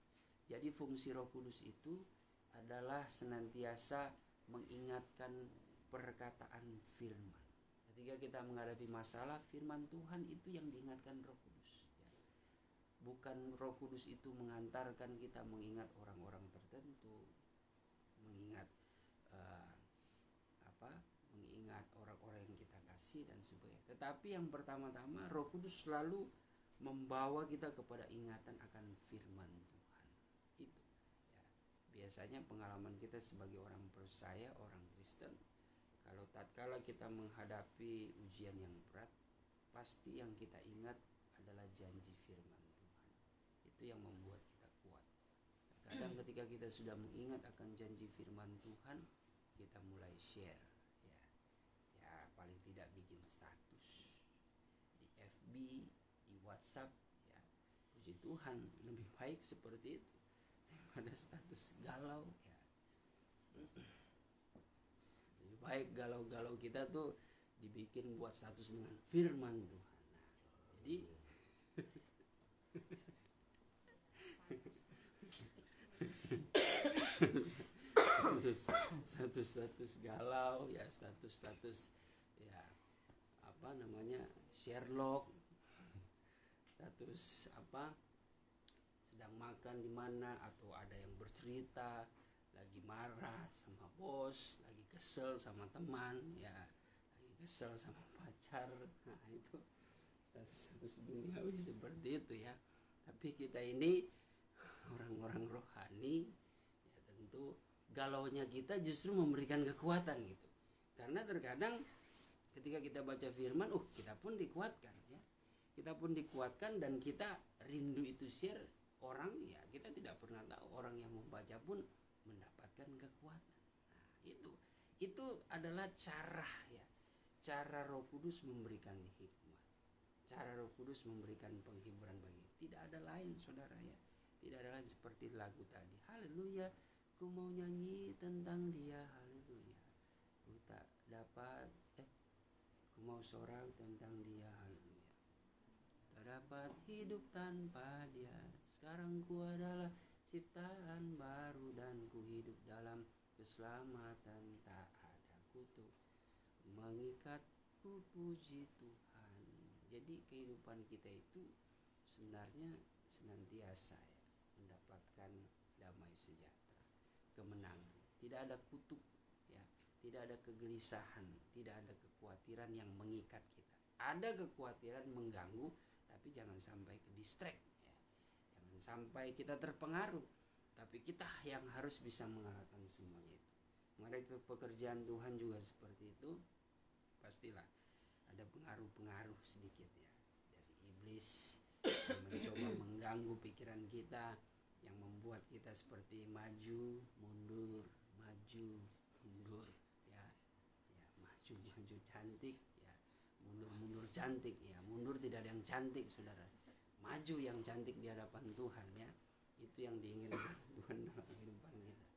Jadi fungsi Roh Kudus itu adalah senantiasa mengingatkan perkataan firman. Ketika kita menghadapi masalah, firman Tuhan itu yang diingatkan Roh Kudus. Bukan Roh Kudus itu mengantarkan kita mengingat orang-orang tertentu, mengingat mengingat orang-orang yang kita kasih dan sebagainya. Tetapi yang pertama-tama Roh Kudus selalu membawa kita kepada ingatan akan firman Tuhan. Itu ya. Biasanya pengalaman kita sebagai orang percaya, orang Kristen, kalau tatkala kita menghadapi ujian yang berat, pasti yang kita ingat adalah janji firman Tuhan. Itu yang membuat kita kuat. Kadang ketika kita sudah mengingat akan janji firman Tuhan, kita mulai share ya, paling tidak bikin status di FB, di WhatsApp ya. Puji puji Tuhan, lebih baik seperti itu daripada status galau ya. Lebih baik galau-galau kita tuh dibikin buat status dengan firman Tuhan. Nah, jadi status galau ya, status ya apa namanya, Sherlock, status apa, sedang makan di mana, atau ada yang bercerita lagi marah sama bos, lagi kesel sama teman ya, lagi kesel sama pacar. Nah itu status duniawi seperti itu ya. Tapi kita ini orang-orang rohani ya, tentu galaunya kita justru memberikan kekuatan gitu. Karena terkadang ketika kita baca firman, kita pun dikuatkan ya. Kita pun dikuatkan dan kita rindu itu share orang ya. Kita tidak pernah tahu orang yang membaca pun mendapatkan kekuatan. Nah, itu adalah cara ya. Cara Roh Kudus memberikan hikmat. Cara Roh Kudus memberikan penghiburan bagi. Tidak ada lain saudara ya. Tidak ada lain seperti lagu tadi. Haleluya. Ku mau nyanyi tentang dia, haleluya. Ku tak dapat ku mau sorak tentang dia, haleluya. Tak dapat hidup tanpa dia. Sekarang ku adalah ciptaan baru dan ku hidup dalam keselamatan. Tak ada kutuk mengikatku, puji Tuhan. Jadi kehidupan kita itu sebenarnya senantiasa ya, mendapatkan damai sejahtera, kemenangan. Tidak ada kutuk ya, tidak ada kegelisahan, tidak ada kekhawatiran yang mengikat kita. Ada kekhawatiran mengganggu, tapi jangan sampai ke distract ya. Jangan sampai kita terpengaruh, tapi kita yang harus bisa mengalahkan semuanya itu. Menghadapi pekerjaan Tuhan juga seperti itu. Pastilah ada pengaruh-pengaruh sedikit ya dari iblis yang mencoba mengganggu pikiran kita, yang membuat kita seperti maju mundur ya, maju cantik ya, mundur cantik ya. Mundur tidak ada yang cantik saudara, maju yang cantik di hadapan Tuhan ya. Itu yang diinginkan Tuhan dalam kehidupan kita.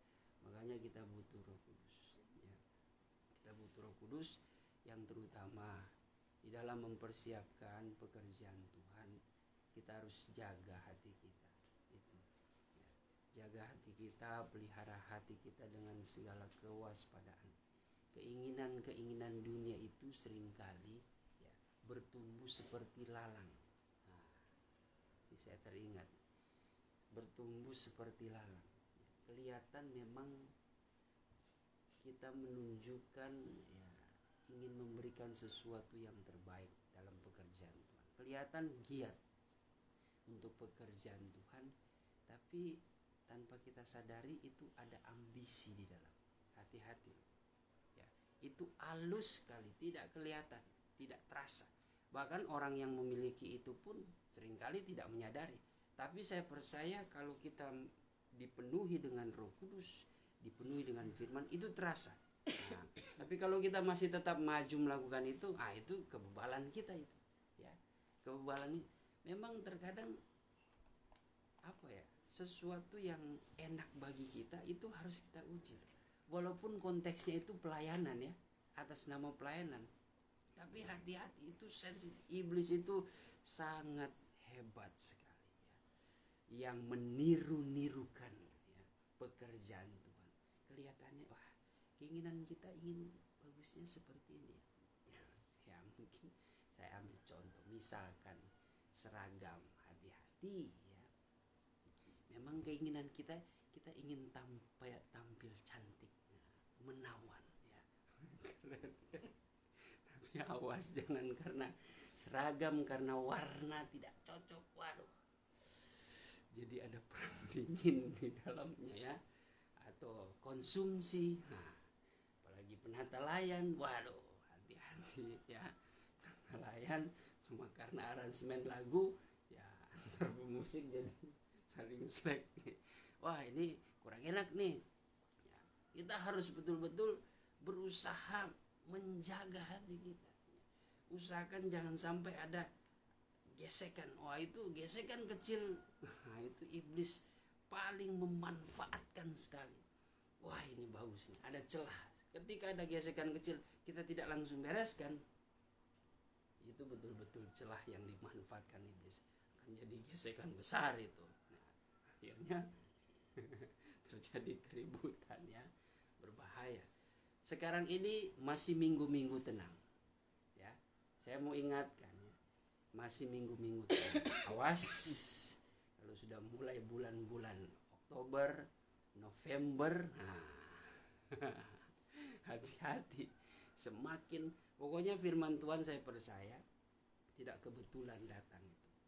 Makanya kita butuh Roh Kudus ya. Kita butuh Roh Kudus yang terutama di dalam mempersiapkan pekerjaan Tuhan. Kita harus jaga hati kita itu ya. Jaga hati kita, pelihara hati kita dengan segala kewaspadaan. Keinginan dunia itu seringkali ya bertumbuh seperti lalang. Nah, saya teringat bertumbuh seperti lalang. Kelihatan memang kita menunjukkan ya, ingin memberikan sesuatu yang terbaik dalam pekerjaan Tuhan. Kelihatan giat untuk pekerjaan Tuhan, tapi tanpa kita sadari itu ada ambisi di dalam. Hati-hati ya, itu halus sekali, tidak kelihatan, tidak terasa. Bahkan orang yang memiliki itu pun seringkali tidak menyadari. Tapi saya percaya kalau kita dipenuhi dengan Roh Kudus, dipenuhi dengan firman, itu terasa. Nah, tapi kalau kita masih tetap maju melakukan itu kebebalan kita itu ya. Kebebalan ini memang terkadang sesuatu yang enak bagi kita itu harus kita uji. Walaupun konteksnya itu pelayanan ya, atas nama pelayanan. Tapi hati-hati, itu sensitif. Iblis itu sangat hebat sekali ya. Yang meniru-nirukan ya, pekerjaan Tuhan. Kelihatannya keinginan kita ingin bagusnya seperti ini ya. Mungkin saya ambil contoh, misalkan seragam, hati-hati ya. Memang keinginan kita ingin tampil cantik, menawan ya. Tapi awas, jangan karena seragam, karena warna tidak cocok, jadi ada perang dingin di dalamnya ya. Atau konsumsi, apalagi penata layan, hati-hati ya. Penata layan cuma karena aransemen lagu ya, antar pemusik jadi saling slack. Ini kurang enak nih ya. Kita harus betul-betul berusaha menjaga hati kita. Usahakan jangan sampai ada gesekan. Wah, itu gesekan kecil. Nah, itu iblis paling memanfaatkan sekali. Wah, ini bagus nih, ada celah. Ketika ada gesekan kecil, kita tidak langsung bereskan, itu betul-betul celah yang dimanfaatkan iblis. Akan jadi gesekan besar itu. Nah, akhirnya terjadi keributan ya, berbahaya. Sekarang ini masih minggu-minggu tenang ya. Saya mau ingatkan ya, masih minggu-minggu tenang. Awas kalau sudah mulai bulan-bulan Oktober, November, nah hati-hati. Semakin, pokoknya firman Tuhan saya percaya tidak kebetulan datang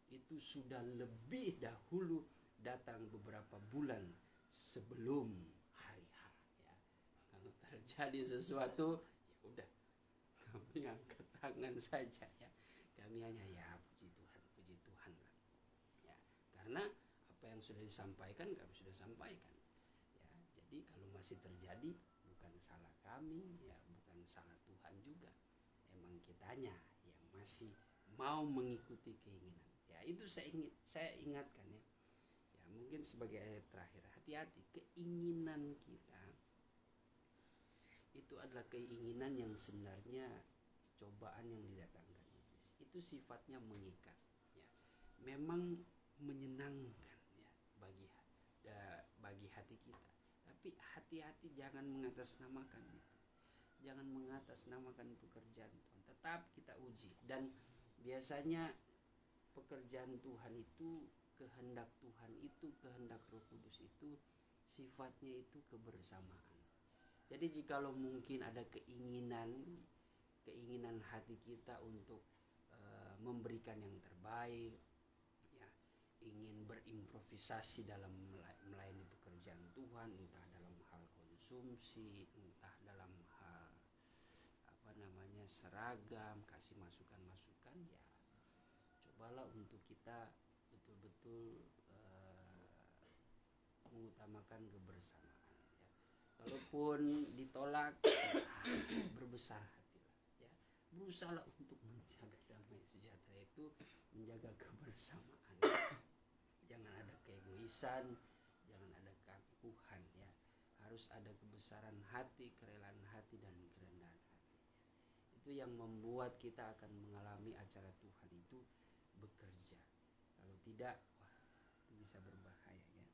itu sudah lebih dahulu datang beberapa bulan sebelum hari H ya. Kalau terjadi sesuatu, ya udah, kami angkat tangan saja ya. Kami hanya ya puji Tuhan lah. Ya, karena apa yang sudah disampaikan kami sudah sampaikan. Ya, jadi kalau masih terjadi bukan salah kami ya, bukan salah Tuhan juga. Emang kitanya yang masih mau mengikuti keinginan. Ya, itu saya ingatkan ya. Ya, mungkin sebagai ayat terakhir, hati-hati, keinginan kita itu adalah keinginan yang sebenarnya cobaan yang didatangkan iblis. Itu sifatnya mengikat ya. Memang menyenangkan ya bagi hati kita. Tapi hati-hati jangan mengatasnamakan itu. Jangan mengatasnamakan pekerjaan Tuhan. Tetap kita uji. Dan biasanya pekerjaan Tuhan itu, kehendak Tuhan itu, kehendak Roh Kudus itu sifatnya itu kebersamaan. Jadi jikalau mungkin ada keinginan hati kita untuk memberikan yang terbaik ya, ingin berimprovisasi dalam melayani pekerjaan Tuhan, entah dalam hal konsumsi, entah dalam hal seragam, kasih masukan-masukan, ya cobalah untuk kita betul-betul mengutamakan kebersamaan ya. Kalaupun ditolak, berbesar hatilah ya. Berusahalah untuk menjaga damai sejahtera itu, menjaga kebersamaan. Jangan ada keegoisan, jangan ada keangkuhan ya. Harus ada kebesaran hati, kerelaan hati, dan kerendahan hati. Itu yang membuat kita akan mengalami acara Tuhan itu bekerja. Kalau tidak, wah, itu bisa berbahaya ya.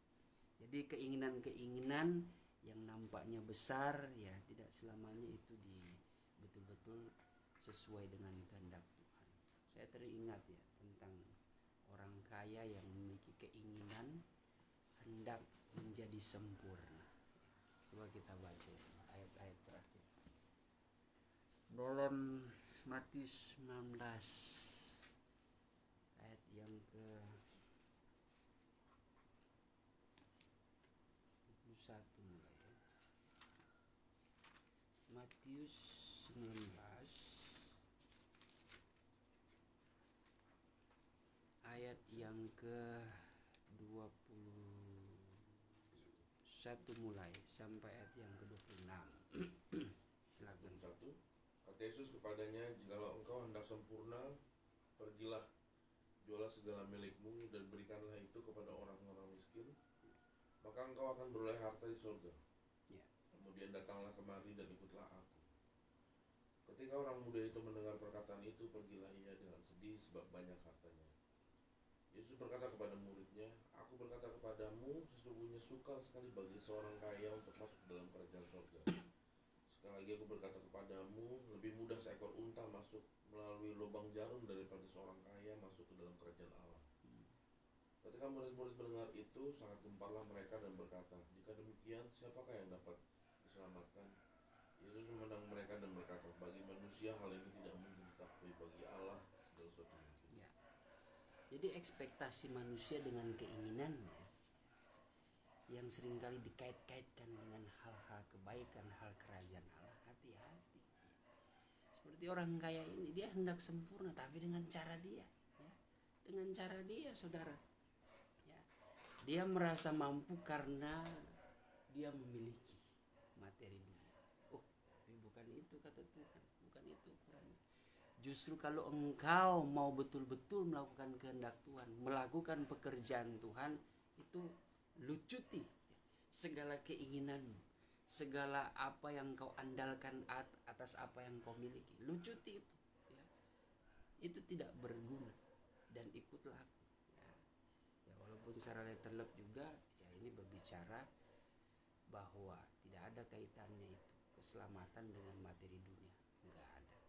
Jadi keinginan-keinginan yang nampaknya besar ya, tidak selamanya itu betul-betul sesuai dengan kehendak Tuhan. Saya teringat ya tentang orang kaya yang memiliki keinginan hendak menjadi sempurna. Coba kita baca ayat-ayat terakhir. Dalam Matius 19 ayat yang ke 21 mulai ya. Matius 19 ayat yang ke 21 mulai sampai ayat yang ke 26. Silakan.
1. Kata Yesus kepadanya, jikalau engkau hendak sempurna, pergilah, jualah segala milikmu dan berikanlah itu kepada orang-orang miskin, maka engkau akan beroleh harta di surga.
Ya.
Kemudian datanglah kemari dan ikutlah aku. Ketika orang muda itu mendengar perkataan itu, pergilah ia dengan sedih sebab banyak hartanya. Yesus berkata kepada muridnya, aku berkata kepadamu, sesungguhnya sukar sekali bagi seorang kaya untuk masuk dalam kerajaan surga. Sekali lagi aku berkata kepadamu, lebih mudah seekor unta masuk melalui lubang jarum daripada seorang kaya masuk ke dalam kerajaan Allah. Ketika murid-murid mendengar itu, sangat gemparlah mereka dan berkata, jika demikian, siapakah yang dapat diselamatkan? Yesus memandang mereka dan berkata, bagi manusia hal ini tidak mungkin, tapi bagi Allah segala sesuatu mungkin.
Ya. Jadi ekspektasi manusia dengan keinginannya yang seringkali dikait-kaitkan dengan hal-hal kebaikan, hal kerajaan Allah, hati-hati. Seperti orang kaya ini, dia hendak sempurna tapi dengan cara dia ya. Dengan cara dia, saudara ya. Dia merasa mampu karena dia memiliki materi dunia. Oh, tapi bukan itu kata Tuhan, bukan itu ukurannya. Justru kalau engkau mau betul-betul melakukan kehendak Tuhan, melakukan pekerjaan Tuhan, itu lucuti segala keinginanmu, segala apa yang kau andalkan atas apa yang kau miliki. Lucuti itu, ya. Itu tidak berguna, dan ikutlah aku. Ya, walaupun secara letterlek juga, ya ini berbicara bahwa tidak ada kaitannya itu keselamatan dengan materi dunia. Enggak ada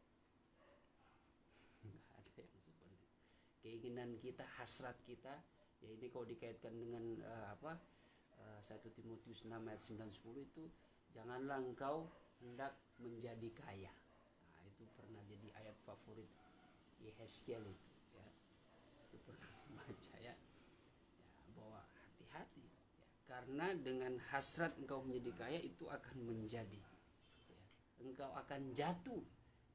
yang seperti itu. Keinginan kita, hasrat kita, ya ini kalau dikaitkan dengan 1 Timotius 6 ayat 9-10 itu, janganlah engkau hendak menjadi kaya. Nah, itu pernah jadi ayat favorit Yehezkiel itu, ya. Itu pernah baca, ya. Bahwa hati-hati, ya. Karena dengan hasrat engkau menjadi kaya, itu akan menjadi, ya. Engkau akan jatuh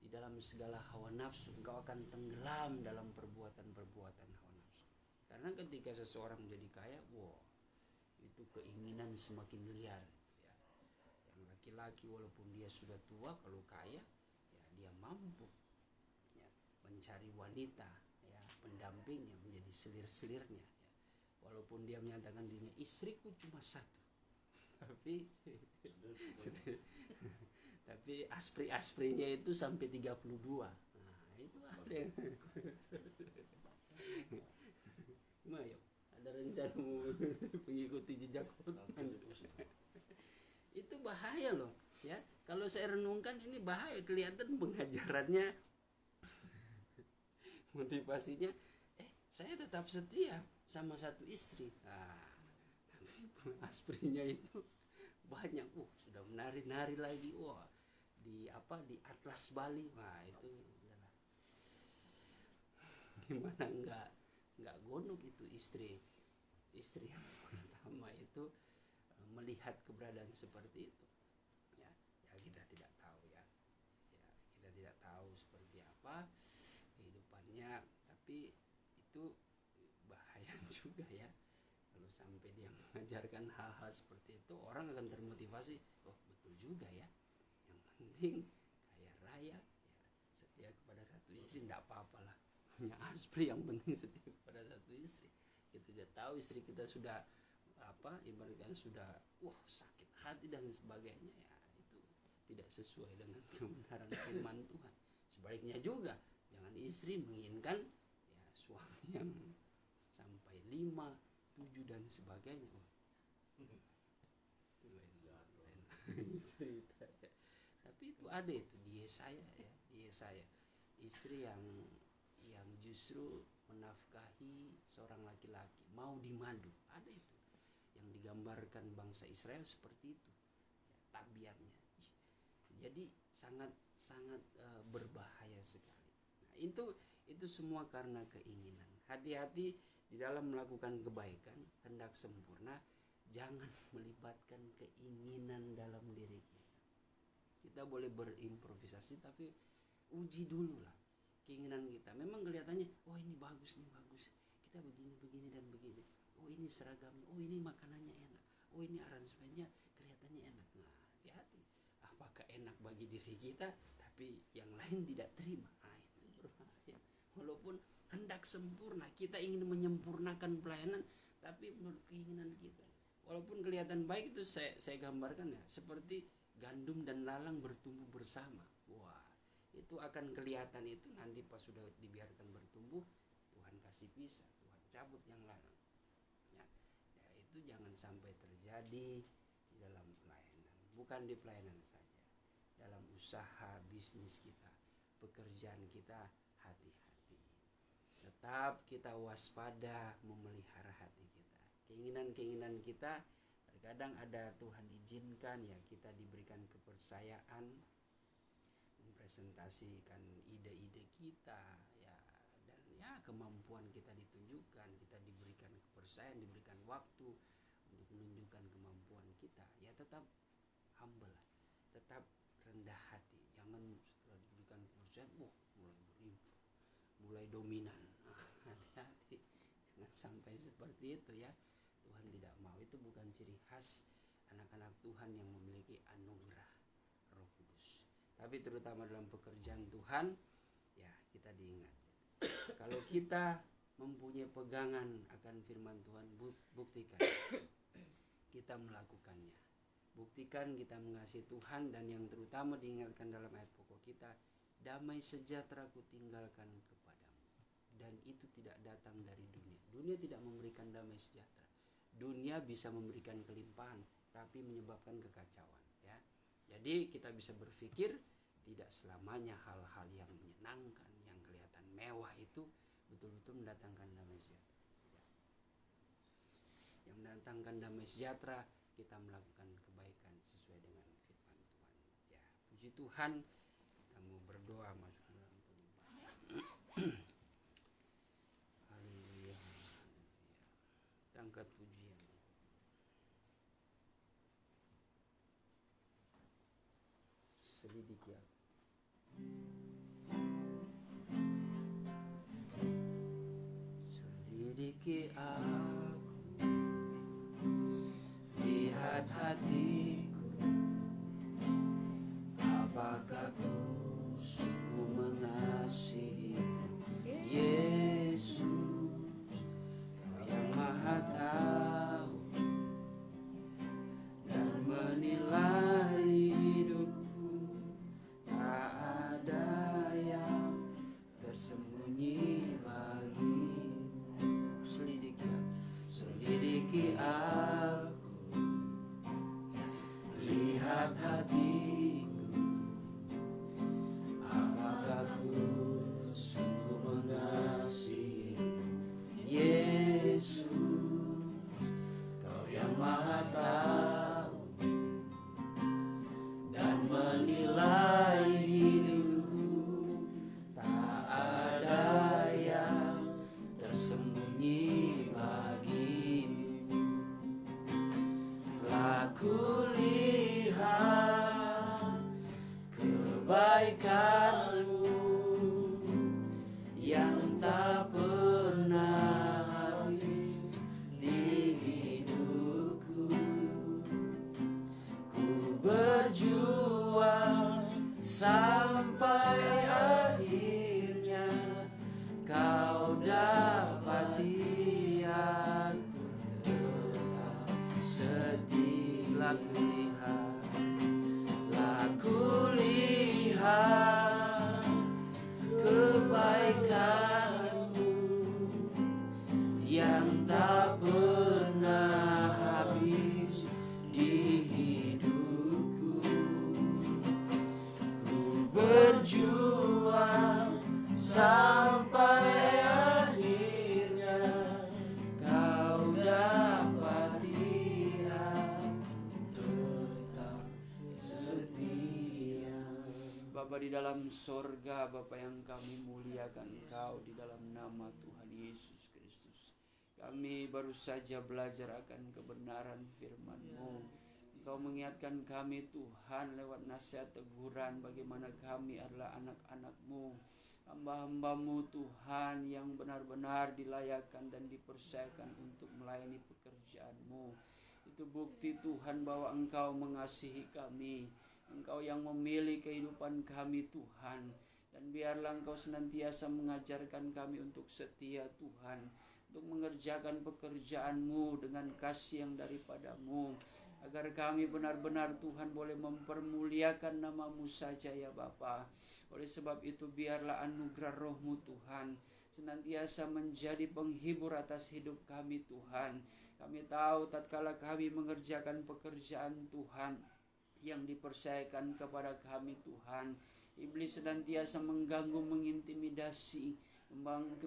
di dalam segala hawa nafsu, engkau akan tenggelam dalam perbuatan-perbuatan hawa nafsu. Karena ketika seseorang menjadi kaya, itu keinginan semakin liar, ya. Yang laki-laki walaupun dia sudah tua, kalau kaya, ya dia mampu, ya, mencari wanita, ya, pendampingnya, menjadi selir-selirnya, ya. Walaupun dia menyatakan dirinya istriku cuma satu, tapi tapi aspri-asprinya itu sampai 32. Nah, itu ada yang Mayo, ada rencana mengikuti jejak Hotman. Itu bahaya loh, ya. Kalau saya renungkan ini bahaya, kelihatan pengajarannya, motivasinya, saya tetap setia sama satu istri. Nah, tapi asprinya itu banyak, sudah menari-nari lagi, di Atlas Bali. Nah, itu udahlah. Gimana enggak gondok itu istri yang pertama itu melihat keberadaan seperti itu, ya kita tidak tahu, ya kita tidak tahu seperti apa kehidupannya, tapi itu bahaya juga, ya. Kalau sampai dia mengajarkan hal-hal seperti itu, orang akan termotivasi, betul juga, ya, yang penting kaya raya, ya, setia kepada satu istri, enggak apa-apalah punya aspri, yang penting setia kepada satu istri. Kita tidak tahu istri kita sudah ibaratkan sudah sakit hati dan sebagainya, ya itu tidak sesuai dengan kebenaran firman Tuhan. Sebaliknya juga, jangan istri menginginkan, ya, suami yang sampai 5, 7 dan sebagainya. Itu lain cerita, ya. Tapi itu ada itu di Yesaya, istri yang justru menafkahi seorang laki-laki, mau dimadu. Ada itu yang digambarkan bangsa Israel seperti itu, ya, tabiatnya. Jadi sangat berbahaya sekali. Nah, itu semua karena keinginan. Hati-hati di dalam melakukan kebaikan, hendak sempurna, jangan melibatkan keinginan dalam diri kita. Kita boleh berimprovisasi, tapi uji dulu lah keinginan kita. Memang kelihatannya, ini bagus, kita begini dan begini. Ini seragamnya, ini makanannya enak, ini aransemennya kelihatannya enak. Nah, hati-hati. Apakah enak bagi diri kita, tapi yang lain tidak terima? Nah, itu berbahaya. Walaupun hendak sempurna, kita ingin menyempurnakan pelayanan, tapi menurut keinginan kita. Walaupun kelihatan baik, itu saya gambarkan, ya, seperti gandum dan lalang bertumbuh bersama. Itu akan kelihatan itu nanti pas sudah dibiarkan bertumbuh, Tuhan kasih pisah, Tuhan cabut yang lalang. Ya, itu jangan sampai terjadi di dalam pelayanan. Bukan di pelayanan saja, dalam usaha bisnis kita, pekerjaan kita, hati-hati. Tetap kita waspada memelihara hati kita. Keinginan-keinginan kita terkadang ada Tuhan izinkan, ya, kita diberikan kepercayaan presentasikan ide-ide kita, ya, dan ya kemampuan kita ditunjukkan, kita diberikan kepercayaan, diberikan waktu untuk menunjukkan kemampuan kita, ya tetap humble, tetap rendah hati. Jangan setelah diberikan kepercayaan mulai berimprove, mulai dominan. Hati-hati, jangan sampai seperti itu, ya. Tuhan tidak mau. Itu bukan ciri khas anak-anak Tuhan yang memiliki anugerah Roh Kudus. Tapi terutama dalam pekerjaan Tuhan, ya tadi ingat. Kalau kita mempunyai pegangan akan firman Tuhan, buktikan kita melakukannya. Buktikan kita mengasihi Tuhan, dan yang terutama diingatkan dalam ayat pokok kita, damai sejahtera ku tinggalkan kepadamu. Dan itu tidak datang dari dunia. Dunia tidak memberikan damai sejahtera. Dunia bisa memberikan kelimpahan, tapi menyebabkan kekacauan. Ya. Jadi kita bisa berpikir tidak selamanya hal-hal yang menyenangkan, yang kelihatan mewah itu betul-betul mendatangkan damai sejahtera. Tidak. Yang mendatangkan damai sejahtera, kita melakukan kebaikan sesuai dengan firman Tuhan. Ya, puji Tuhan. Kita mau berdoa masuk dalam penyembahan. Haleluya. Kita angkat pujian. Selidiki aku. Selidiki aku, lihat hatiku, apakah ku sungguh mengasihi Yesus, Kau yang Maha Tahu dan menilai hidupku. Tak ada yang tersembunyi bagimu. Selidiki aku, lihat hatiku, apakah ku sungguh mengasihi Yesus, Kau yang Maha Tahu dan menilai hidupku. Tak ada yang tersembunyi bagimu. Telah kulihat kebaikanmu yang tak pernah habis di hidupku. Ku berjuang sampai akhirnya Kau dapati aku tetap setia. Kulihat kebaikanmu yang tak pernah habis di hidupku. Ku berjuang sampai akhirnya Kau dapati aku tetap setia. Bapa di dalam sorga, Bapa yang kami muliakan Engkau di dalam nama Tuhan Yesus Kristus. Kami baru saja belajar akan kebenaran firman-Mu. Engkau mengingatkan kami Tuhan lewat nasihat teguran bagaimana kami adalah anak-anak-Mu, hamba-hamba-Mu Tuhan yang benar-benar dilayakkan dan dipercayakan untuk melayani pekerjaan-Mu. Itu bukti Tuhan bahwa Engkau mengasihi kami, Engkau yang memilih kehidupan kami Tuhan. Dan biarlah Engkau senantiasa mengajarkan kami untuk setia Tuhan, untuk mengerjakan pekerjaan-Mu dengan kasih yang daripada-Mu, agar kami benar-benar Tuhan boleh mempermuliakan nama-Mu saja ya Bapa. Oleh sebab itu biarlah anugerah Roh-Mu Tuhan senantiasa menjadi penghibur atas hidup kami Tuhan. Kami tahu tatkala kami mengerjakan pekerjaan Tuhan yang dipercayakan kepada kami Tuhan, iblis senantiasa mengganggu, mengintimidasi,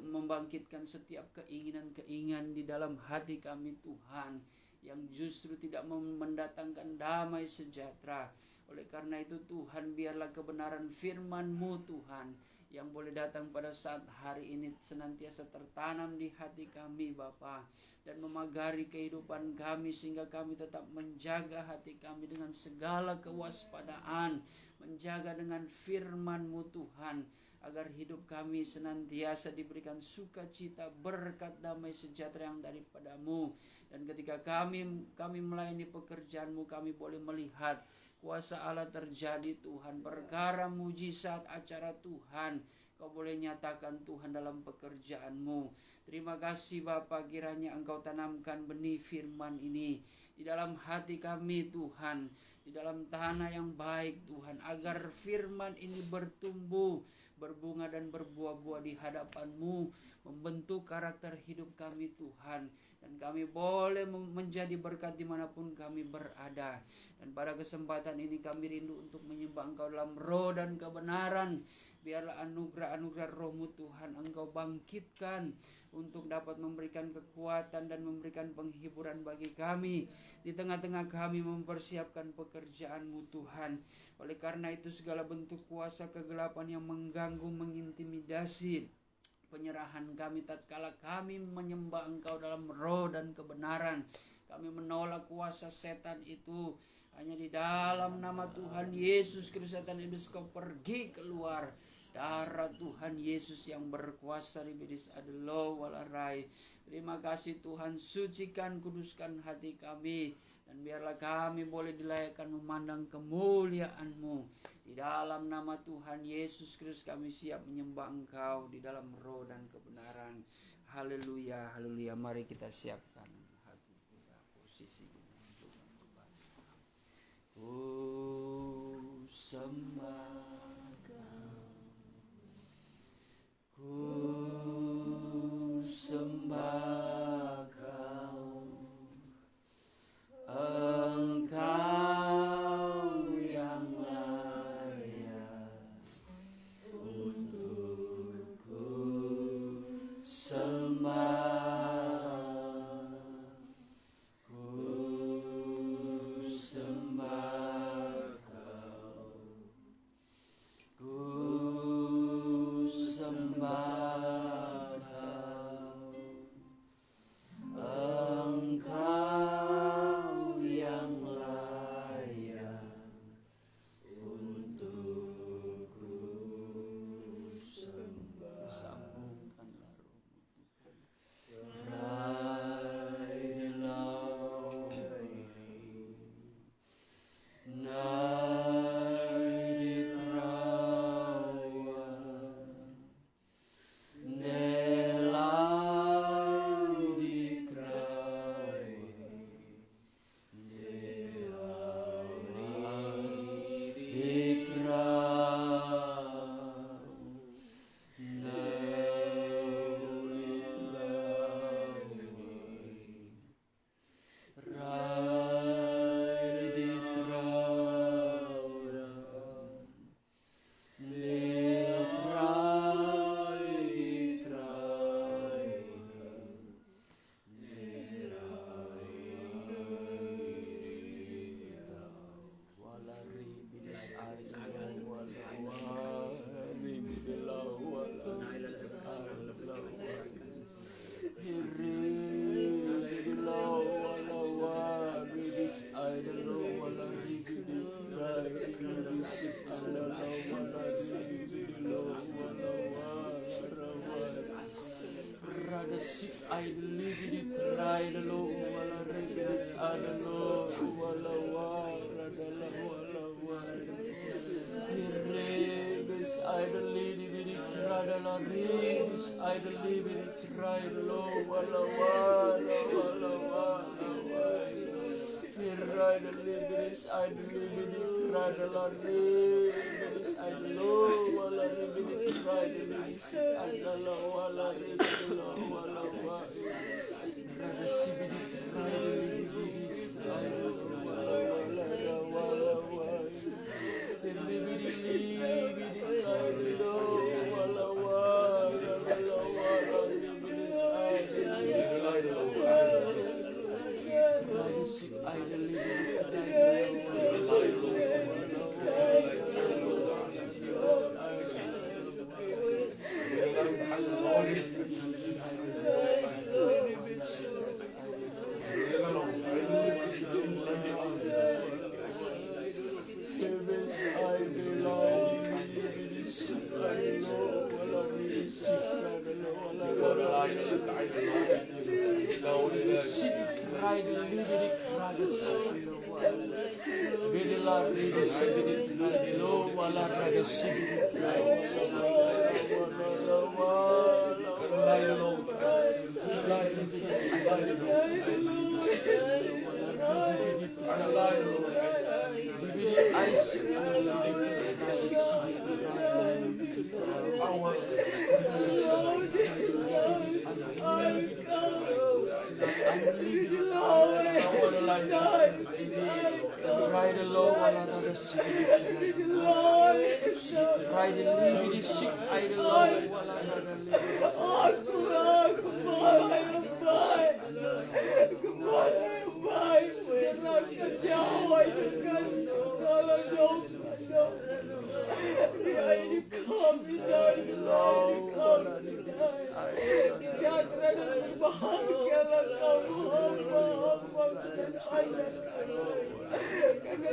membangkitkan setiap keinginan-keinginan di dalam hati kami Tuhan, yang justru tidak mendatangkan damai sejahtera. Oleh karena itu Tuhan, biarlah kebenaran firman-Mu Tuhan yang boleh datang pada saat hari ini senantiasa tertanam di hati kami Bapa, dan memagari kehidupan kami sehingga kami tetap menjaga hati kami dengan segala kewaspadaan, menjaga dengan firman-Mu Tuhan, agar hidup kami senantiasa diberikan sukacita, berkat, damai sejahtera yang daripada-Mu. Dan ketika kami melayani pekerjaan-Mu, kami boleh melihat kuasa Allah terjadi Tuhan, perkara mujizat acara Tuhan Kau boleh nyatakan Tuhan dalam pekerjaan-Mu. Terima kasih Bapa, kiranya Engkau tanamkan benih firman ini di dalam hati kami Tuhan, di dalam tanah yang baik Tuhan, agar firman ini bertumbuh, berbunga dan berbuah-buah di hadapan-Mu, membentuk karakter hidup kami Tuhan, dan kami boleh menjadi berkat dimanapun kami berada. Dan pada kesempatan ini kami rindu untuk menyembah Engkau dalam roh dan kebenaran. Biarlah anugerah-anugerah Roh-Mu Tuhan Engkau bangkitkan untuk dapat memberikan kekuatan dan memberikan penghiburan bagi kami di tengah-tengah kami mempersiapkan pekerjaan-Mu Tuhan. Oleh karena itu segala bentuk kuasa kegelapan yang mengganggu, mengintimidasi penyerahan kami tatkala kami menyembah Engkau dalam roh dan kebenaran, kami menolak kuasa setan itu. Hanya di dalam nama Tuhan Yesus Kristus, setan iblis kau pergi keluar. Darah Tuhan Yesus yang berkuasa ribidis adelo walarai. Terima kasih Tuhan, sucikan, kuduskan hati kami, dan biarlah kami boleh dilayakkan memandang kemuliaan-Mu. Di dalam nama Tuhan Yesus Kristus kami siap menyembah Engkau di dalam roh dan kebenaran. Haleluya, haleluya. Mari kita siapkan hati kita, posisi kita untuk menyembah. Oh, sembah Ku sembah Kau, Engkau yang layak untuk ku sembah. Ku sembah Kau, ku sembah Kau, Engkau yang layak untuk ku sembah. Sambungkanlah Roh-Mu Tuhan.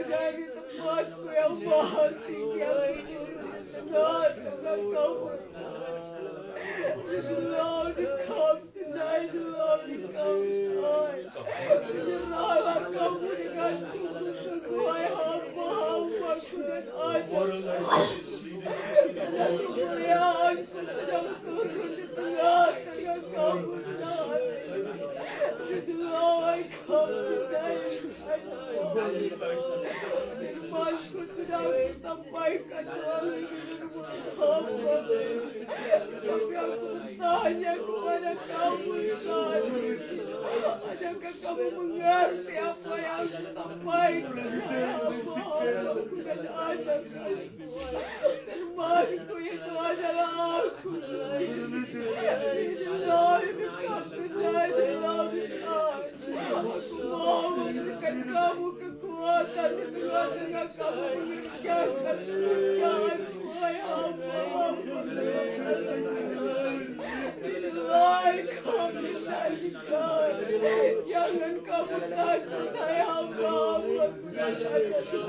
Dari tempatku yang bahagia ini Tuhan, the Lord comes tonight, the Lord comes tonight. Menyerahlah kamu denganku, sesuai hamba-hambaku dan anak. Dan kemuliaanku sedang turun di tengah-tengah kamu saat ini. The Lord comes tonight. Firmanku sedang disampaikan melalui firman hamba. Tapi aku bertanya kepada kamu saat ini, adakah kamu mengerti apa yang aku sampaikan? Hamba-hambaku dan anak-anakku. Firmanku itu adalah aku. Aku mau memberikan kamu kekuatan di tengah-tengah kamu mengerjakan pekerjaanmu, wahai hamba-hamba. Itulah kami sajikan. Jangan kamu takut, hai hamba-hambaku dan anak-anakku.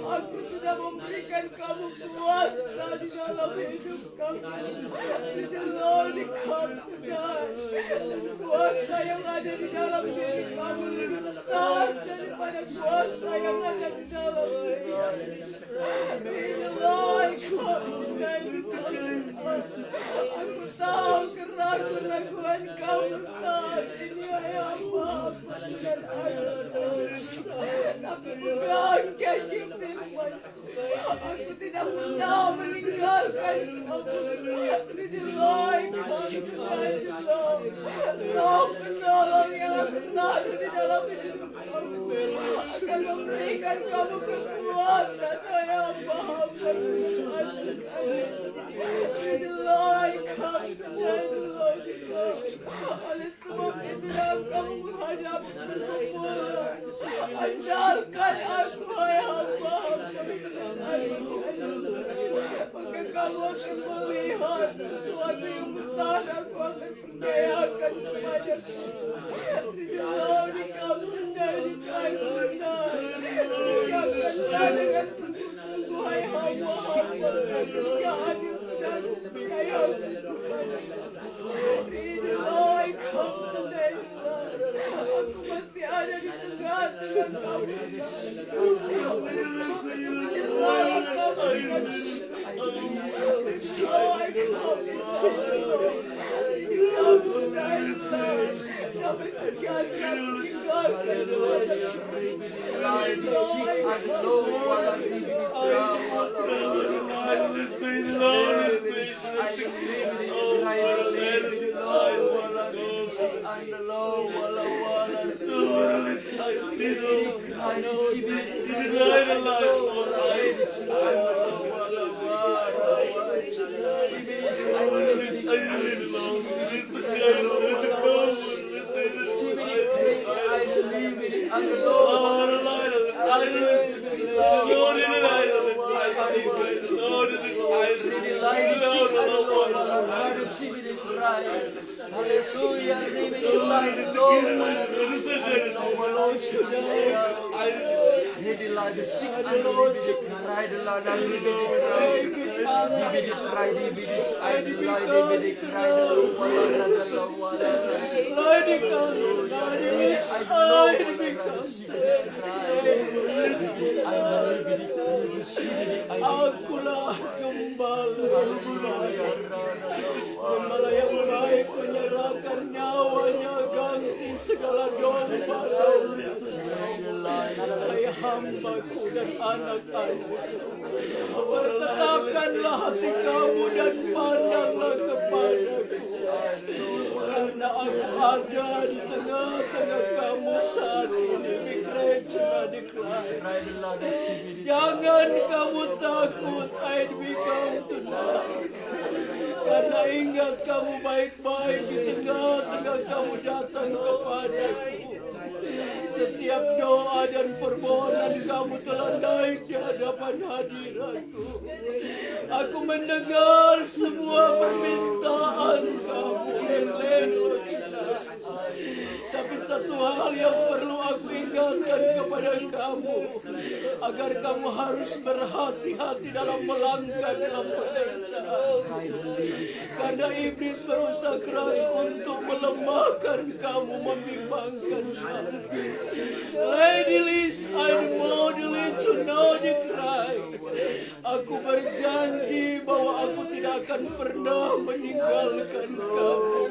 Aku sudah memberikan kamu kuasa di dalam hidup kamu. The Lord comes tonight. Kuasa yang ada di dalam diri kamu lebih besar daripada kuasa yang ada di dalam diri. The Lord comes tonight. Aku tahu keraguan-keraguan kamu saat ini, hai hamba-hamba dan anak-anak. Tapi pegang janji firman. Aku tidak pernah meninggalkan kamu. The Lord comes tonight. Roh penolong yang aku taruh di dalam hidup kamu akan memberikan kamu kekuatan, hai hamba-hamba dan anak-anak. The Lord comes tonight. The Lord comes. Oleh sebab itulah kamu menghadapi pergumulan. Andalkan aku, hai hamba-hamba dan anak-anak. Maka kamu akan melihat sesuatu yang besar. Aku akan percayakan kepada kamu. The Lord comes tonight. Kerjakanlah dengan sungguh-sungguh, hai hamba-hamba. Pekerjaan yang sedang dipercayakan kepada the Lord comes tonight. Aku masih ada di tengah-tengah kamu. Menyerahlah kamu. Akulah gembala yang baik, menyerahkan nyawanya ganti segala domba. Hai hambaku dan anak-anakku, bertetapkanlah hati kamu dan pandanglah kepadaku, karena aku ada di tengah-tengah kamu saat ini. Jangan kamu takut, I become tonight. Karena ingat kamu baik-baik di tengah-tengah kamu datang kepadaku. Setiap doa dan permohonan kamu telah naik di hadapan hadiratku. Aku mendengar semua permintaan kamu. Tapi satu hal yang perlu aku ingatkan kepada kamu, agar kamu harus berhati-hati dalam melangkah dalam pekerjaan. Karena iblis berusaha keras untuk melemahkan kamu, membimbangkan kamu. Lady Liz, I want to know the cry. Aku berjanji bahwa aku tidak akan pernah meninggalkan kamu,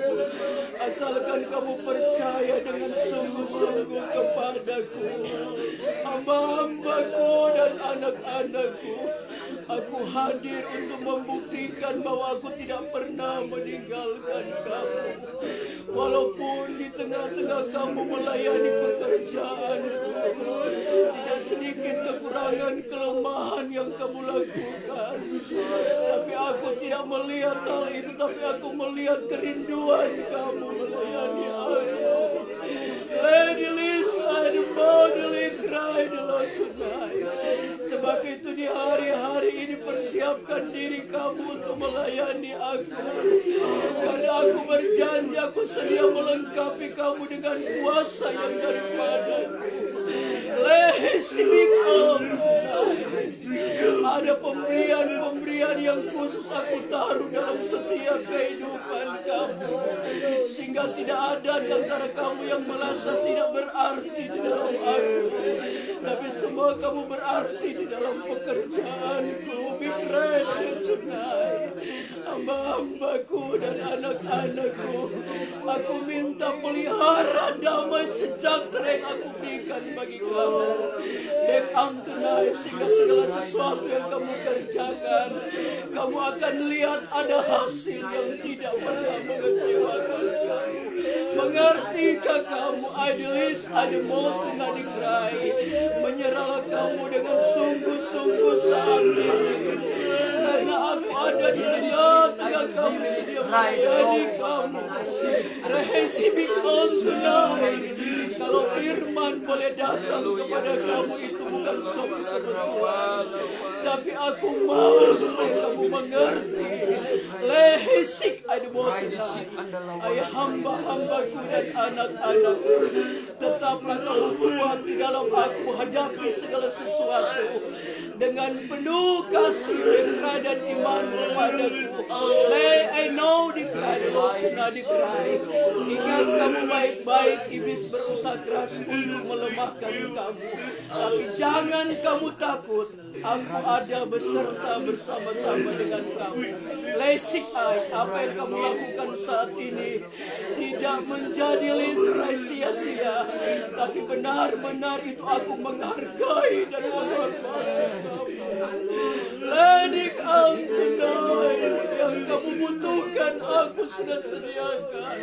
asalkan kamu percaya dengan sungguh-sungguh kepadaku. Hamba-hambaku dan anak-anakku, aku hadir untuk membuktikan bahwa aku tidak pernah meninggalkan kamu. Walaupun di tengah-tengah kamu melayani pekerjaanku, tidak sedikit kekurangan kelemahan yang kamu lakukan. Tapi aku tidak melihat hal itu, tapi aku melihat kerinduan kamu melayani aku. Lady Liz, I boldly cry the Lord tonight. Sebab itu di hari-hari ini persiapkan diri kamu untuk melayani aku. Karena aku berjanji aku sedia melengkapi kamu dengan kuasa yang daripadaku. Ada pemberian yang khusus aku taruh dalam setiap kehidupan kamu, sehingga tidak ada di antara kamu yang merasa tidak berarti di dalam aku, tapi semua kamu berarti di dalam pekerjaanku. Be grateful tonight. Hamba-hambaku dan anak-anakku, aku minta pelihara damai sejahtera yang aku berikan bagi kamu. Dan tonight, sehingga segala sesuatu yang kamu kerjakan, kamu akan lihat ada hasil yang tidak pernah mengecewakan kamu. Mengertikah kamu? Idealis, ada mau cry. Menyerahlah kamu dengan sungguh-sungguh saat ini. Karena aku ada di tengah-tengah kamu, sedia melayani kamu. Receive on tonight. Kalau firman boleh datang kepada kamu, itu bukan suatu kebetulan, tapi aku mau supaya kamu mengerti. Lehisik ada tonight. Ayah hamba-hambaku dan anak-anakku, tetaplah kamu kuat di dalam aku, hadapi segala sesuatu dengan penuh kasih dan iman kepadaku. I know the cry, Lord, the cry. Ingat kamu baik-baik, iblis berusaha keras untuk melemahkan kamu. Tapi jangan kamu takut, aku ada beserta bersama-sama dengan kamu. Lesik apa yang kamu lakukan saat ini tidak menjadi literai sia-sia, tapi benar-benar itu aku menghargai dan menghormati kamu. Let it come tonight. Yang kamu butuhkan aku sudah sediakan.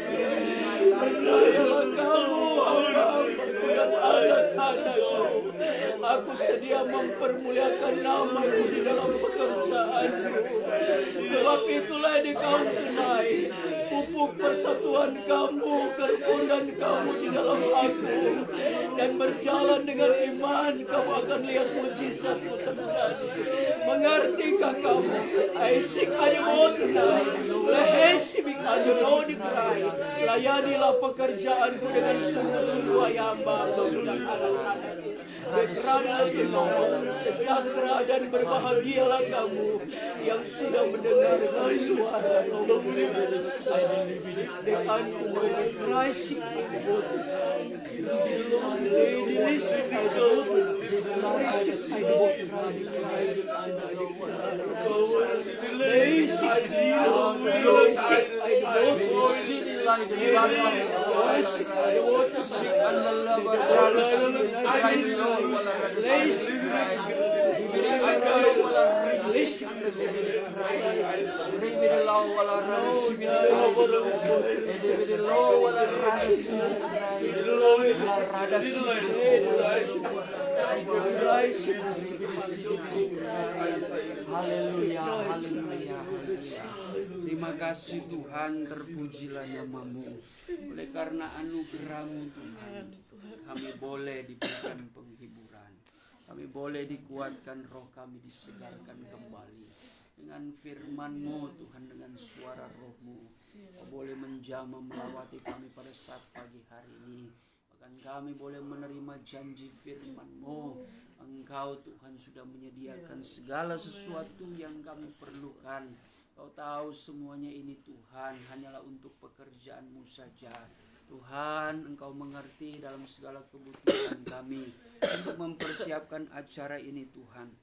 Percayalah kamu, hamba-hambaku dan anak-anakku, aku sedia mempermuliakan namamu di dalam pekerjaanku. Sebab itulah di kamu tonight, pupuk persatuan kamu, kerukunan kamu di dalam aku, dan berjalan dengan iman, kamu akan lihat mujizat itu terjadi. Mengertikah kamu? Aisik ada mau tonight. Lehesibik ada mau dikerai. Layanilah pekerjaanku dengan sungguh-sungguh, hamba dan anak-anakku. Berkerana sejahtera dan berbahagialah kamu yang sudah mendengarkan suara Allah. Dengan Christ,
Haleluya, haleluya. Terima kasih Tuhan, terpujilah namamu. Oleh karena anugerah-Mu Tuhan, kami boleh diberikan penghiburan. Kami boleh dikuatkan, roh kami disegarkan kembali. Dengan firman-Mu Tuhan, dengan suara roh-Mu, Kau boleh menjamah melawati kami pada saat pagi hari ini. Bahkan kami boleh menerima janji firman-Mu. Engkau Tuhan sudah menyediakan segala sesuatu yang kami perlukan. Kau tahu semuanya ini Tuhan hanyalah untuk pekerjaan-Mu saja. Tuhan, Engkau mengerti dalam segala kebutuhan kami untuk mempersiapkan acara ini Tuhan.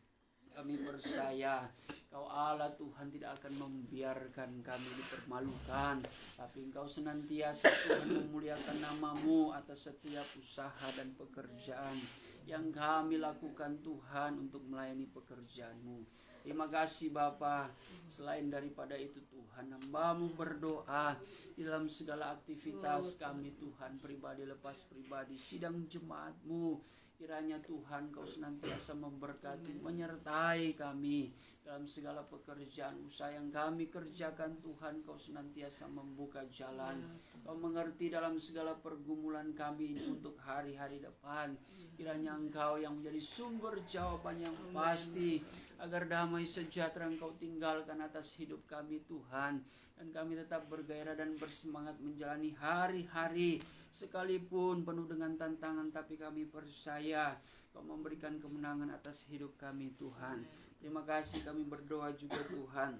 Kami percaya Kau Allah Tuhan tidak akan membiarkan kami dipermalukan, tapi Engkau senantiasa Tuhan memuliakan nama-Mu atas setiap usaha dan pekerjaan yang kami lakukan Tuhan untuk melayani pekerjaan-Mu. Terima kasih Bapa. Selain daripada itu Tuhan, hamba-Mu berdoa di dalam segala aktivitas kami Tuhan, pribadi lepas pribadi, sidang jemaat-Mu. Kiranya Tuhan Kau senantiasa memberkati, menyertai kami dalam segala pekerjaan usaha yang kami kerjakan Tuhan. Kau senantiasa membuka jalan. Kau mengerti dalam segala pergumulan kami ini untuk hari-hari depan. Kiranya Engkau yang menjadi sumber jawaban yang pasti, agar damai sejahtera Engkau tinggalkan atas hidup kami Tuhan. Dan kami tetap bergairah dan bersemangat menjalani hari-hari, sekalipun penuh dengan tantangan, tapi kami percaya Kau memberikan kemenangan atas hidup kami Tuhan. Terima kasih, kami berdoa juga Tuhan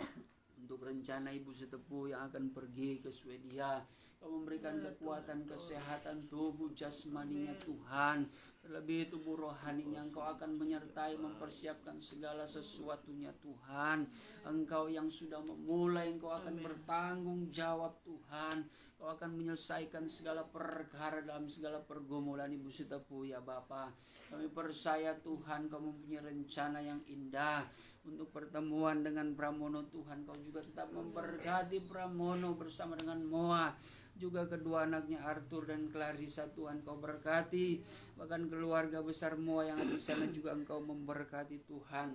untuk rencana Ibu Setepu yang akan pergi ke Swedia. Kau memberikan kekuatan, kesehatan tubuh jasmaninya Tuhan, terlebih tubuh rohaninya. Engkau akan menyertai, mempersiapkan segala sesuatunya Tuhan. Engkau yang sudah memulai, Engkau akan bertanggung jawab Tuhan. Kau akan menyelesaikan segala perkara dalam segala pergumulan Ibu Setepu ya Bapa. Kami percaya Tuhan Kau mempunyai rencana yang indah untuk pertemuan dengan Pramono Tuhan. Kau juga tetap memberkati Pramono bersama dengan Moa, juga kedua anaknya Arthur dan Clarissa Tuhan. Kau berkati, bahkan keluarga besar Moa yang ada di sana juga Engkau memberkati Tuhan.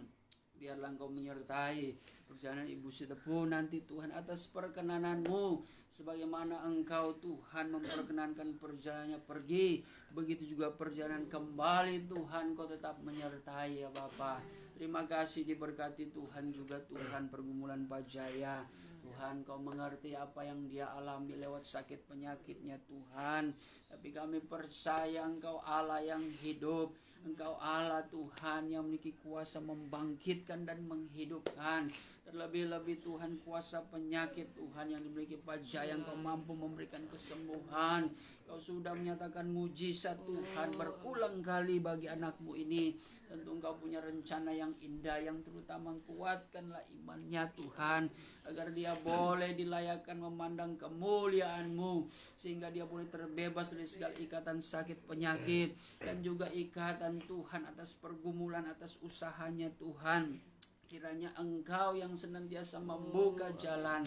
Biarlah Engkau menyertai perjalanan Ibu Setepu nanti Tuhan atas perkenanan-Mu. Sebagaimana Engkau Tuhan memperkenankan perjalanannya pergi, begitu juga perjalanan kembali Tuhan Kau tetap menyertai ya Bapa. Terima kasih, diberkati Tuhan juga Tuhan pergumulan Pak Jaya. Tuhan Kau mengerti apa yang dia alami lewat sakit penyakitnya Tuhan. Tapi kami percaya Engkau Allah yang hidup. Engkau Allah Tuhan yang memiliki kuasa membangkitkan dan menghidupkan. Terlebih-lebih Tuhan kuasa penyakit Tuhan yang dimiliki Pak Jaya, Engkau mampu memberikan kesembuhan. Kau sudah menyatakan mujizat Tuhan berulang kali bagi anak-Mu ini. Tentu Engkau punya rencana yang indah, yang terutama kuatkanlah imannya Tuhan, agar dia boleh dilayakkan memandang kemuliaan-Mu, sehingga dia boleh terbebas dari segala ikatan sakit penyakit, dan juga ikatan Tuhan atas pergumulan, atas usahanya Tuhan. Kiranya Engkau yang senantiasa membuka jalan,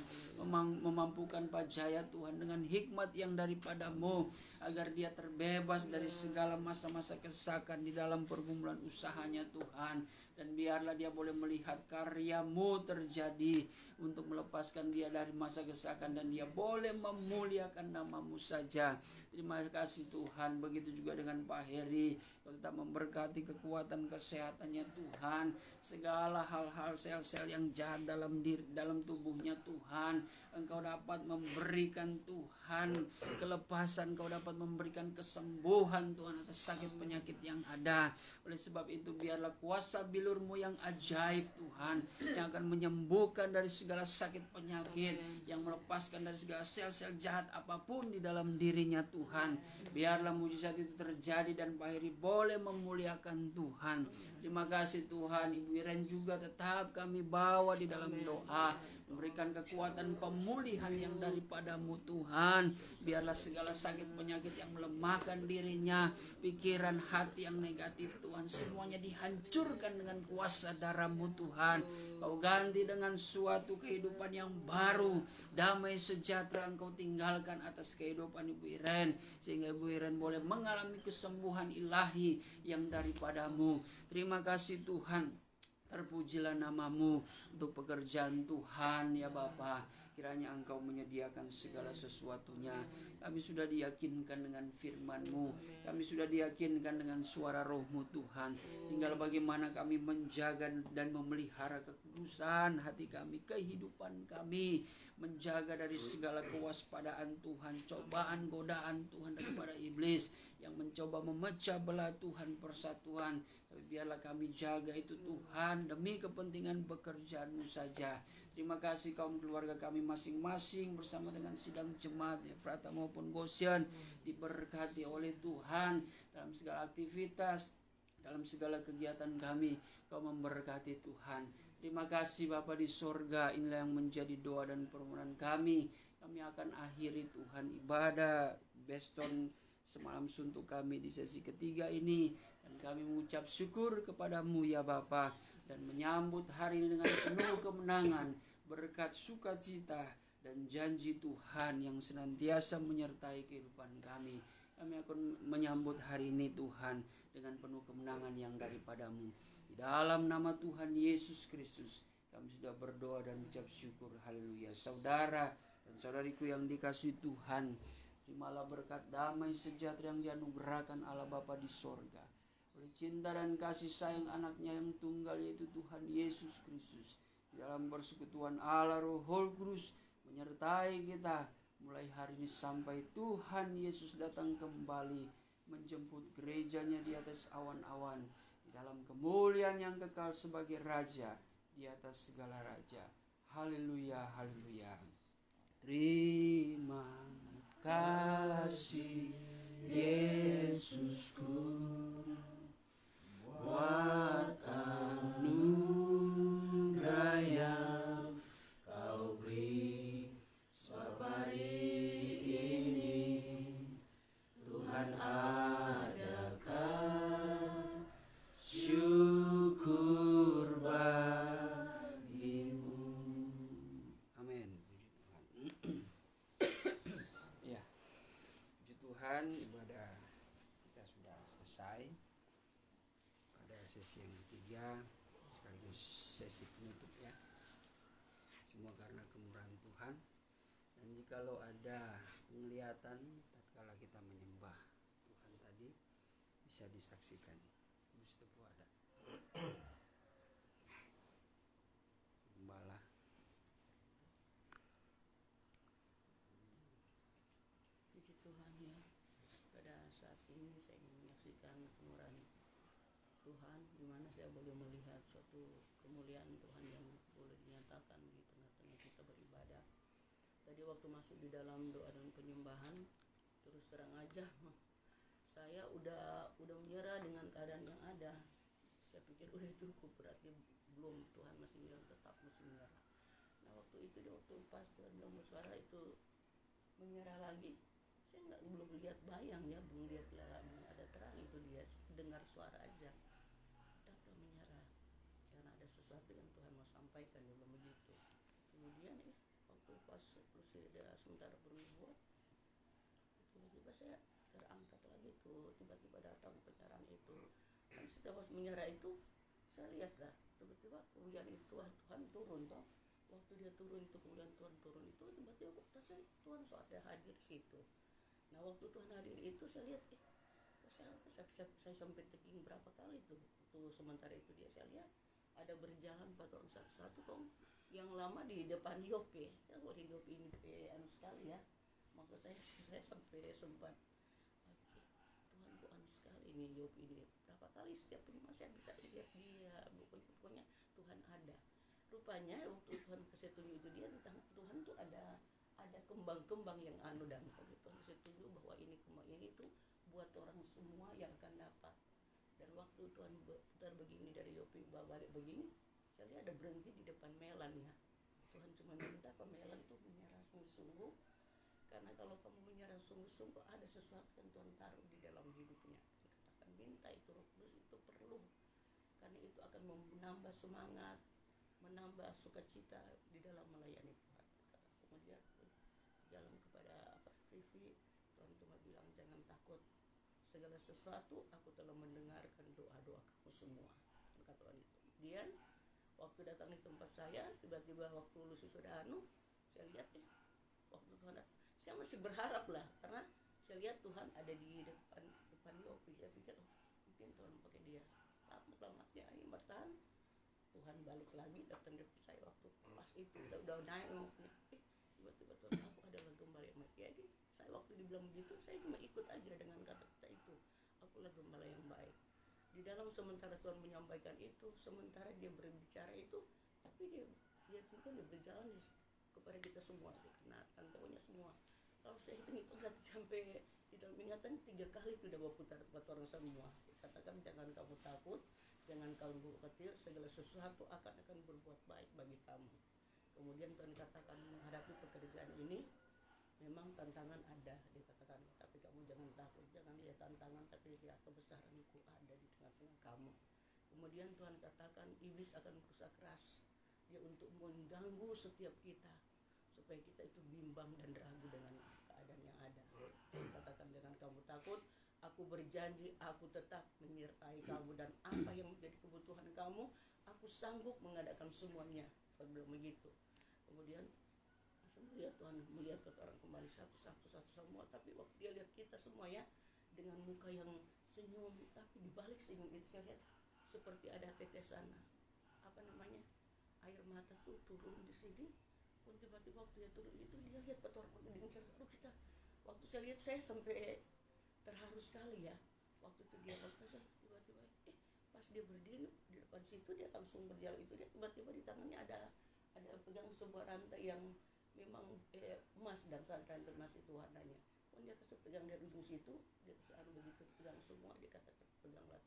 memampukan Pak Jaya Tuhan dengan hikmat yang daripada-Mu, agar dia terbebas dari segala masa-masa kesesakan di dalam pergumulan usahanya Tuhan. Dan biarlah dia boleh melihat karya-Mu terjadi untuk melepaskan dia dari masa kesesakan, dan dia boleh memuliakan nama-Mu saja. Terima kasih Tuhan. Begitu juga dengan Pak Heri, Kau tetap memberkati kekuatan kesehatannya Tuhan. Segala hal-hal sel-sel yang jahat dalam tubuhnya Tuhan, Engkau dapat memberikan Tuhan kelepasan, Kau dapat memberikan kesembuhan Tuhan atas sakit penyakit yang ada. Oleh sebab itu biarlah kuasa bilur-Mu yang ajaib Tuhan, yang akan menyembuhkan dari segala sakit penyakit, yang melepaskan dari segala sel-sel jahat apapun di dalam dirinya Tuhan. Tuhan. Biarlah mujizat itu terjadi dan Pak Heri boleh memuliakan Tuhan. Terima kasih Tuhan. Ibu Iren juga tetap kami bawa di dalam doa. Memberikan kekuatan pemulihan yang daripadamu Tuhan. Biarlah segala sakit penyakit yang melemahkan dirinya, pikiran hati yang negatif Tuhan, semuanya dihancurkan dengan kuasa darah-Mu Tuhan. Kau ganti dengan suatu kehidupan yang baru. Damai sejahtera Engkau tinggalkan atas kehidupan Ibu Iren, sehingga Ibu Iren boleh mengalami kesembuhan ilahi yang daripadamu. Terima kasih Tuhan. Terpujilah nama-Mu untuk pekerjaan Tuhan ya Bapa. Kiranya Engkau menyediakan segala sesuatunya. Kami sudah diyakinkan dengan firman-Mu. Kami sudah diyakinkan dengan suara Roh-Mu Tuhan. Tinggal bagaimana kami menjaga dan memelihara kekudusan hati kami, kehidupan kami. Menjaga dari segala kewaspadaan Tuhan, cobaan, godaan Tuhan daripada iblis yang mencoba memecah belah Tuhan persatuan. Tapi biarlah kami jaga itu Tuhan demi kepentingan pekerjaan-Mu saja. Terima kasih kaum keluarga kami masing-masing bersama dengan sidang jemaat Efrata maupun Goshen diberkati oleh Tuhan dalam segala aktivitas, dalam segala kegiatan kami. Kau memberkati Tuhan. Terima kasih Bapa di sorga. Inilah yang menjadi doa dan permohonan kami. Kami akan akhiri Tuhan ibadah Beston semalam suntuk kami di sesi ketiga ini. Dan kami mengucap syukur kepadamu ya Bapa. Dan menyambut hari ini dengan penuh kemenangan, berkat sukacita dan janji Tuhan yang senantiasa menyertai kehidupan kami. Kami akan menyambut hari ini Tuhan dengan penuh kemenangan yang daripadamu. Di dalam nama Tuhan Yesus Kristus kami sudah berdoa dan ucap syukur. Haleluya. Saudara dan saudariku yang dikasihi Tuhan, terimalah berkat damai sejahtera yang dianugerahkan Allah Bapa di sorga, oleh cinta dan kasih sayang anaknya yang tunggal yaitu Tuhan Yesus Kristus. Di dalam persekutuan Allah Roh Kudus menyertai kita mulai hari ini sampai Tuhan Yesus datang kembali menjemput gerejanya di atas awan-awan, di dalam kemuliaan yang kekal sebagai Raja di atas segala raja. Haleluya, haleluya. Terima kasih Yesusku buat anugerah yang Kau beri. Sebab hari ini Tuhan adakan syukur bagimu. Amin. Ya, puji Tuhan, ibadah kita sudah selesai pada sesi yang ketiga sekaligus sesi penutup ya. Semua karena kemurahan Tuhan. Dan jikalau ada penglihatan tatkala kita menyembah Tuhan tadi, bisa disaksikan. Mustafa ada gembala.
Puji Tuhan ya. Pada saat ini saya menyaksikan kemurahan Tuhan, di mana saya boleh melihat suatu kemuliaan Tuhan yang boleh dinyatakan di tengah-tengah kita beribadah. Tadi waktu masuk di dalam doa dan penyembahan, terus terang aja saya udah menyerah dengan keadaan yang ada. Saya pikir udah cukup, berarti belum, Tuhan masih bilang tetap mesti menyerah. Nah waktu itu, di waktu pas Tuhan bilang bersuara itu menyerah lagi, saya belum lihat bayang ya, belum lihat ada terang, itu dia dengar suara aja. Tetaplah menyerah, karena ada sesuatu yang Tuhan mau sampaikan, dia belum begitu. Kemudian waktu pas sudah sementara bernubuat, tiba-tiba saya terangkat lagi tuh, tiba-tiba datang pencerahan itu. Dan setelah menyerah itu, saya lihatlah tiba-tiba kemuliaan itu Tuhan turun toh. Waktu dia turun itu, kemudian Tuhan turun itu, tiba-tiba Tuhan ada hadir situ. Nah waktu Tuhan hadir itu saya lihat, saya sampai thinking berapa kali tuh sementara itu dia, saya lihat ada berjalan 4 orang satu-satu kok, yang lama di depan Yope. Saya kok di Yope ini anu sekali ya, maksud saya sampai sempat Tuhan kok anu sekali nih Yope ini. Berapa kali setiap prima saya bisa lihat dia, pokoknya Tuhan ada. Rupanya waktu Tuhan kasih tunjuk itu dia tentang Tuhan tuh ada kembang-kembang yang dan Tuhan setuju bahwa ini kembang ini tuh buat orang semua yang akan dapat. Dan waktu Tuhan putar begini dari Yopi balik begini, saya lihat ada berhenti di depan Melan ya. Tuhan cuma minta Melan tuh menyerah sungguh-sungguh, karena kalau kamu menyerah sungguh-sungguh ada sesuatu yang Tuhan taruh di dalam hidupnya. Katakan minta itu, Roh Kudus itu perlu, karena itu akan menambah semangat, menambah sukacita di dalam melayani Tuhan. Kemudian jalan kepada Vivi, Tuhan cuma bilang jangan takut, segala sesuatu aku telah mendengarkan doa-doa kamu semua, kata Tuhan itu. Kemudian waktu datang di tempat saya, tiba-tiba waktu lulus sudah saya lihat ya, waktu Tuhan datang, saya masih berharap lah, karena saya lihat Tuhan ada di depan Yopi. Saya pikir mungkin Tuhan pakai dia. Lama-lamanya ini bertahan, Tuhan balik lagi datang di depan saya waktu pas itu kita udah naik ngomongnya. Tiba-tiba Tuhan aku adalah gembala yang baik. Jadi saya waktu dibilang begitu, saya cuma ikut aja dengan kata-kata itu. Akulah gembala yang baik. Di dalam sementara Tuhan menyampaikan itu, sementara dia berbicara itu, tapi dia mungkin dia berjalan kepada kita semua, dikenakan pokoknya semua. Kalau saya hitung sampai di dalam ingatan 3 kali itu udah berputar buat orang semua. Katakan jangan kamu takut, jangan kamu khawatir, segala sesuatu akan berbuat baik bagi kamu. Kemudian Tuhan katakan menghadapi pekerjaan ini memang tantangan ada, dikatakan, tapi kamu jangan takut, jangan lihat tantangan, tapi lihat kebesaranku ada di tengah-tengah kamu. Kemudian Tuhan katakan iblis akan berusaha keras dia untuk mengganggu setiap kita, supaya kita itu bimbang dan ragu dengan keadaan yang ada. Katakan jangan kamu takut, aku berjanji aku tetap menyertai kamu, dan apa yang menjadi kebutuhan kamu aku sanggup mengadakan semuanya. Kalau begitu, kemudian melihat Tuhan melihat orang kembali satu-satu semua, tapi waktu dia lihat kita semua ya dengan muka yang senyum, tapi di balik senyum itu saya lihat seperti ada tetesan air mata tuh turun di sini. Pun tiba-tiba waktu dia turun itu dia lihat orang dengan cerita, kita waktu saya lihat saya sampai terharu sekali ya. Waktu itu dia tiba-tiba pas dia berdiri di depan situ, dia langsung berjalan itu, dia tiba-tiba di tangannya ada pegang sebuah rantai yang memang emas, dan rantai emas itu warnanya. Pun dia kasih pegang dari ujung situ, dia kasih begitu pegang semua, dia katakan peganglah,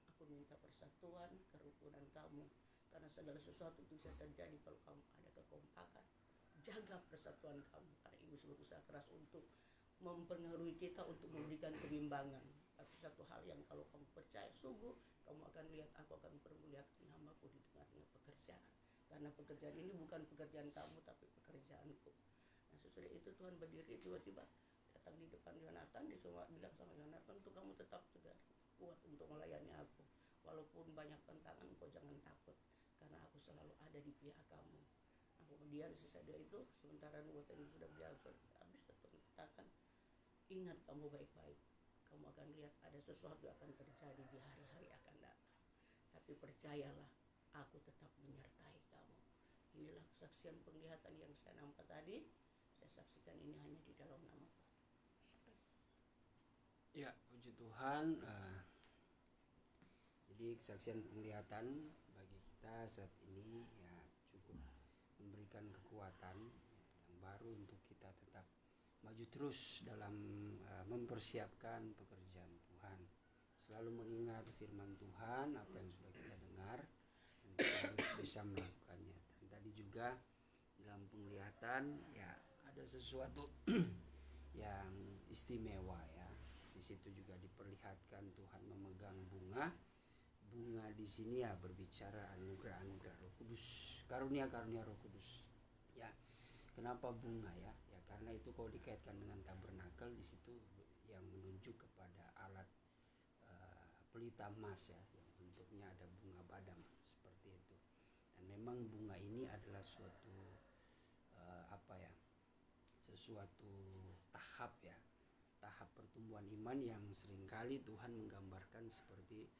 aku minta persatuan, kerukunan kamu, karena segala sesuatu itu bisa terjadi kalau kamu ada kekompakan. Jaga persatuan kamu, karena ibu berusaha keras untuk mempengaruhi kita untuk memberikan kebimbangan. Tapi satu hal yang kalau kamu percaya sungguh, kamu akan lihat aku akan permuliakan namaku di tengah-tengah pekerjaan. Karena pekerjaan ini bukan pekerjaan kamu, tapi pekerjaanku. Nah sesudah itu Tuhan berdiri, tiba-tiba datang di depan Yonatan, dia semua bilang sama Yonatan, untuk kamu tetap tegar, kuat untuk melayani aku. Walaupun banyak tantangan, kau jangan takut, karena aku selalu ada di pihak kamu. Nah, kemudian sesudah itu, sementara nubuatan ini sudah berjalan habis, Tuhan katakan, ingat kamu baik-baik, kamu akan lihat ada sesuatu akan terjadi di hari-hari akan datang. Tapi percayalah, aku tetap menyertai kamu. Inilah kesaksian penglihatan yang saya nampak tadi. Saya saksikan ini hanya di dalam nama Tuhan.
Ya, puji Tuhan. Jadi kesaksian penglihatan bagi kita saat ini ya cukup memberikan kekuatan yang baru untuk kita tetap maju terus dalam mempersiapkan pekerjaan Tuhan. Selalu mengingat firman Tuhan, apa yang sudah kita dengar, dan kita harus bisa melakukannya. Dan tadi juga dalam penglihatan ya ada sesuatu yang istimewa ya. Di situ juga diperlihatkan Tuhan memegang bunga di sini ya berbicara anugerah Roh Kudus, karunia Roh Kudus. Ya, kenapa bunga ya? Ya karena itu kalau dikaitkan dengan tabernakel di situ yang menunjuk kepada alat pelita emas ya, yang bentuknya ada bunga badam seperti itu. Dan memang bunga ini adalah suatu sesuatu tahap ya, tahap pertumbuhan iman yang seringkali Tuhan menggambarkan seperti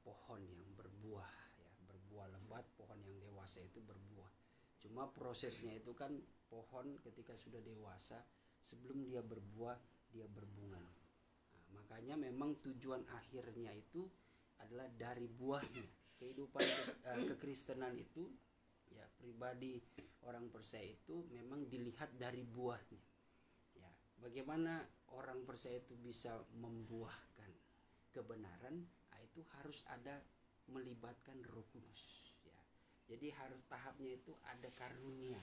pohon yang berbuah ya, berbuah lebat, pohon yang dewasa itu berbuah. Cuma prosesnya itu kan pohon ketika sudah dewasa, sebelum dia berbuah dia berbunga. Nah, makanya memang tujuan akhirnya itu adalah dari buahnya. Kehidupan kekristenan itu ya pribadi orang percaya itu memang dilihat dari buahnya. Ya, bagaimana orang percaya itu bisa membuahkan kebenaran? Nah, itu harus ada melibatkan Roh Kudus. Ya, jadi harus tahapnya itu ada karunia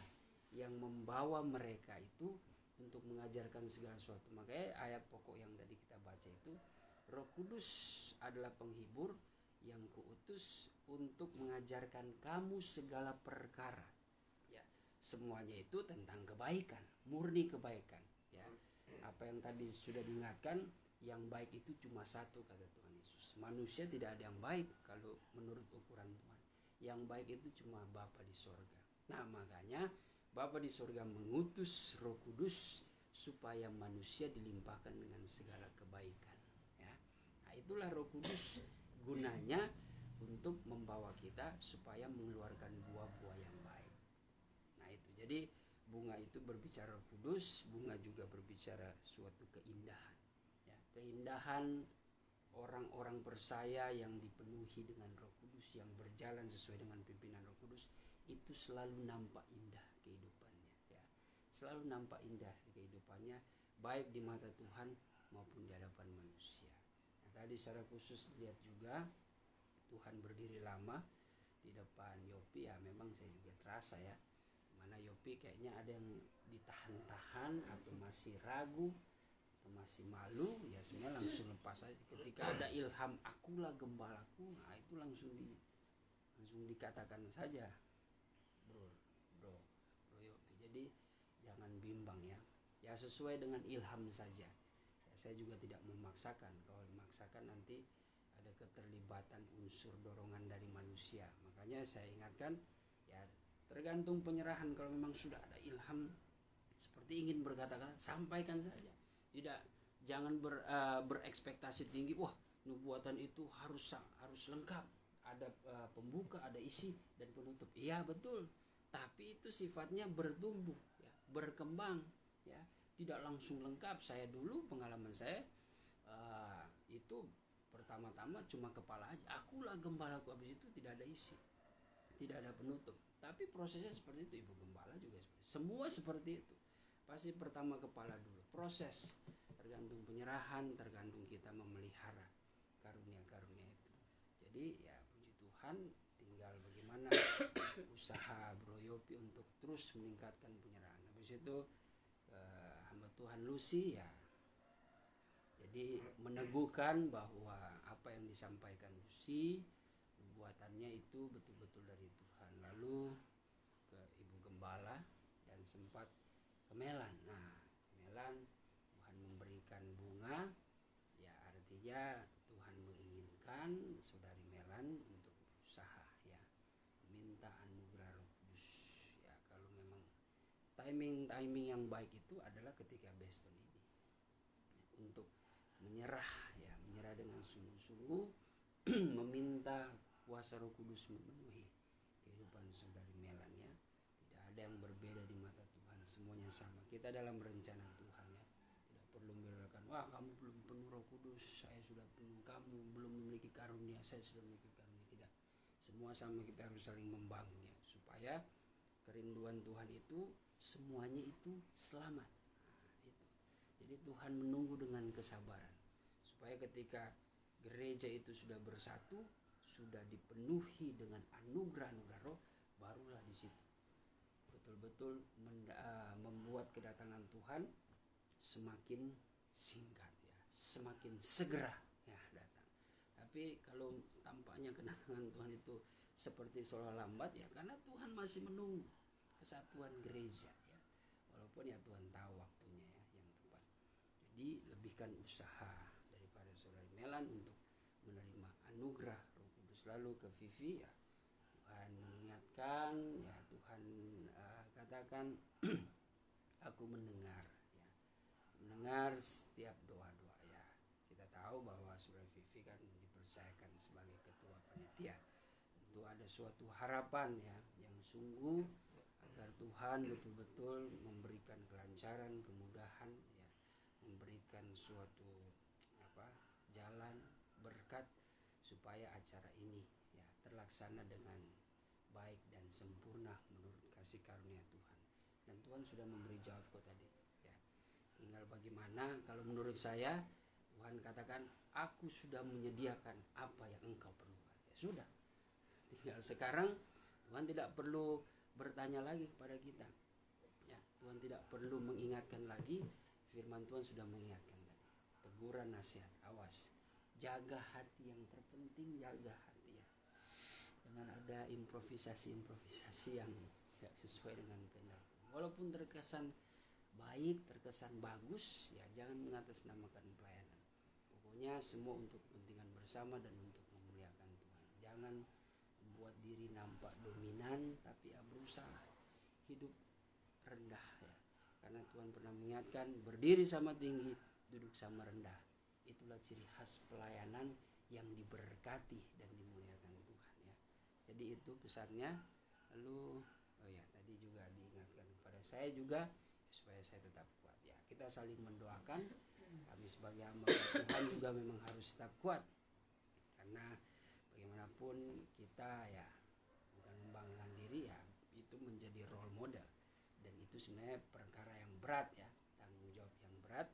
yang membawa mereka itu untuk mengajarkan segala sesuatu. Makanya ayat pokok yang tadi kita baca itu, Roh Kudus adalah penghibur yang kuutus untuk mengajarkan kamu segala perkara. Ya, semuanya itu tentang kebaikan, murni kebaikan. Ya, apa yang tadi sudah diingatkan, yang baik itu cuma satu, kata Tuhan Yesus. Manusia tidak ada yang baik kalau menurut ukuran Tuhan. Yang baik itu cuma Bapa di sorga. Nah, makanya Bapa di sorga mengutus Roh Kudus supaya manusia dilimpahkan dengan segala kebaikan. Ya, nah itulah Roh Kudus gunanya untuk membawa kita supaya mengeluarkan buah-buah yang baik. Nah itu, jadi bunga itu berbicara Roh Kudus, bunga juga berbicara suatu keindahan. Ya, keindahan orang-orang percaya yang dipenuhi dengan Roh Kudus, yang berjalan sesuai dengan pimpinan Roh Kudus, itu selalu nampak indah kehidupannya. Ya, selalu nampak indah kehidupannya, baik di mata Tuhan maupun di hadapan manusia. Tadi secara khusus lihat juga Tuhan berdiri lama di depan Yopi. Ya memang saya juga terasa ya, mana Yopi kayaknya ada yang ditahan-tahan atau masih ragu atau masih malu. Ya sebenarnya langsung lepas aja ketika ada ilham, akulah gembalaku. Nah itu langsung dikatakan saja, bro Yopi. Jadi jangan bimbang ya, ya sesuai dengan ilham saja. Saya juga tidak memaksakan. Kalau memaksakan nanti ada keterlibatan unsur dorongan dari manusia. Makanya saya ingatkan ya, tergantung penyerahan. Kalau memang sudah ada ilham seperti ingin berkata-kata, sampaikan saja. Jangan berekspektasi tinggi. Wah, nubuatan itu harus lengkap. Ada pembuka, ada isi dan penutup. Iya betul. Tapi itu sifatnya bertumbuh, ya, berkembang, ya. Tidak langsung lengkap. Saya dulu pengalaman saya itu pertama-tama cuma kepala aja. Akulah gembalaku, habis itu tidak ada isi, tidak ada penutup. Tapi prosesnya seperti itu. Ibu gembala juga semua seperti itu. Pasti pertama kepala dulu. Proses tergantung penyerahan, tergantung kita memelihara karunia-karunia itu. Jadi ya puji Tuhan, tinggal bagaimana usaha Bro Yopi untuk terus meningkatkan penyerahan. Habis itu hamba Tuhan Lucy ya, jadi meneguhkan bahwa apa yang disampaikan Lucy, nubuatannya itu betul-betul dari Tuhan. Lalu ke Ibu Gembala dan sempat ke Melan. Nah, Melan Tuhan memberikan bunga, ya artinya Tuhan menginginkan saudari Melan untuk berusaha, ya, minta anugerah Roh Kudus. Ya, kalau memang timing yang baik itu adalah ketika Beston ini, untuk menyerah dengan sungguh-sungguh meminta kuasa Roh Kudus memenuhi kehidupan saudari Melan, ya. Tidak ada yang berbeda di mata Tuhan, semuanya sama. Kita dalam rencana Tuhan, ya. Tidak perlu membedakan, wah kamu belum penuh Roh Kudus, saya sudah penuh. Kamu belum memiliki karunia, saya sudah memiliki karunia. Tidak, semua sama. Kita harus saling membangun, ya, supaya kerinduan Tuhan itu semuanya itu selamat. Nah, itu. Jadi Tuhan menunggu dengan kesabaran supaya ketika gereja itu sudah bersatu, sudah dipenuhi dengan anugerah-anugerah Roh, barulah di situ betul-betul membuat kedatangan Tuhan semakin singkat, ya, semakin segera, ya, datang. Tapi kalau tampaknya kedatangan Tuhan itu seperti seolah lambat, ya karena Tuhan masih menunggu kesatuan gereja, ya. Walaupun ya Tuhan tahu waktunya, ya, yang tepat. Jadi lebihkan usaha daripada saudari Melan untuk menerima anugerah Roh Kudus. Lalu ke Vivi, ya, Tuhan mengingatkan, ya, Tuhan katakan aku mendengar, ya, mendengar setiap doa-doa, ya. Kita tahu bahwa saudari Vivi kan dipercayakan sebagai ketua panitia. Tentu ada suatu harapan, ya, yang sungguh agar Tuhan betul-betul memberikan kelancaran, kemudahan, ya, memberikan suatu jalan berkat supaya acara ini, ya, terlaksana dengan baik dan sempurna menurut kasih karunia Tuhan. Dan Tuhan sudah memberi jawab kok tadi ya. Tinggal bagaimana. Kalau menurut saya, Tuhan katakan, aku sudah menyediakan apa yang engkau perlukan. Ya sudah, tinggal sekarang Tuhan tidak perlu bertanya lagi kepada kita ya. Tuhan tidak perlu mengingatkan lagi. Firman Tuhan sudah mengingatkan tadi. Teguran, nasihat, awas, jaga hati, yang terpenting jaga hati ya. Jangan ada improvisasi yang tidak sesuai dengan kehendak Tuhan. Walaupun terkesan baik, terkesan bagus ya, jangan mengatasnamakan pelayanan. Pokoknya semua untuk kepentingan bersama dan untuk memuliakan Tuhan. Jangan membuat diri nampak dominan, tapi ya berusaha hidup rendah ya. Karena Tuhan pernah mengingatkan, berdiri sama tinggi, duduk sama rendah. Itulah ciri khas pelayanan yang diberkati dan dimuliakan Tuhan ya. Jadi itu pesannya. Lalu tadi juga diingatkan kepada saya juga supaya saya tetap kuat ya. Kita saling mendoakan. Kami sebagai hamba Tuhan juga memang harus tetap kuat. Karena bagaimanapun kita ya bukan membanggakan diri ya, itu menjadi role model. Dan itu sebenarnya perkara yang berat ya, tanggung jawab yang berat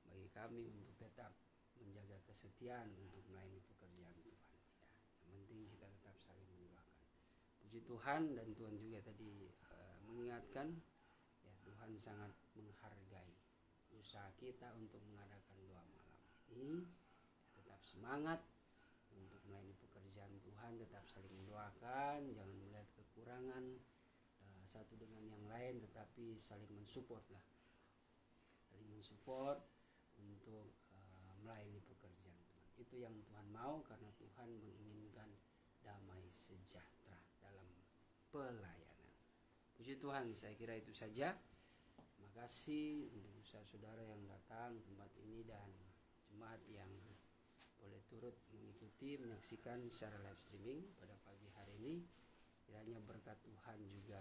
bagi kami untuk tetap menjaga kesetiaan untuk melayani pekerjaan Tuhan ya. Yang penting kita tetap saling mendoakan. Puji Tuhan. Dan Tuhan juga tadi mengingatkan ya, Tuhan sangat menghargai usaha kita untuk mengadakan doa malam ini. Tetap semangat untuk melayani pekerjaan Tuhan, tetap saling mendoakan, jangan melihat kekurangan satu dengan yang lain, tetapi saling mensupport lah, saling mensupport untuk melayani pekerjaan Tuhan. Itu yang Tuhan mau, karena Tuhan menginginkan damai sejahtera dalam pelayanan. Puji Tuhan, saya kira itu saja. Terima kasih untuk saudara yang datang tempat ini dan jemaat yang boleh turut mengikuti, menyaksikan secara live streaming pada pagi hari ini. Kiranya berkat Tuhan juga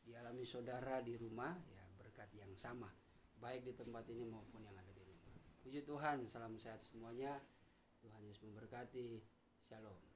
dialami saudara di rumah ya, berkat yang sama baik di tempat ini maupun yang ada di rumah. Puji Tuhan, salam sehat semuanya. Tuhan Yesus memberkati. Shalom.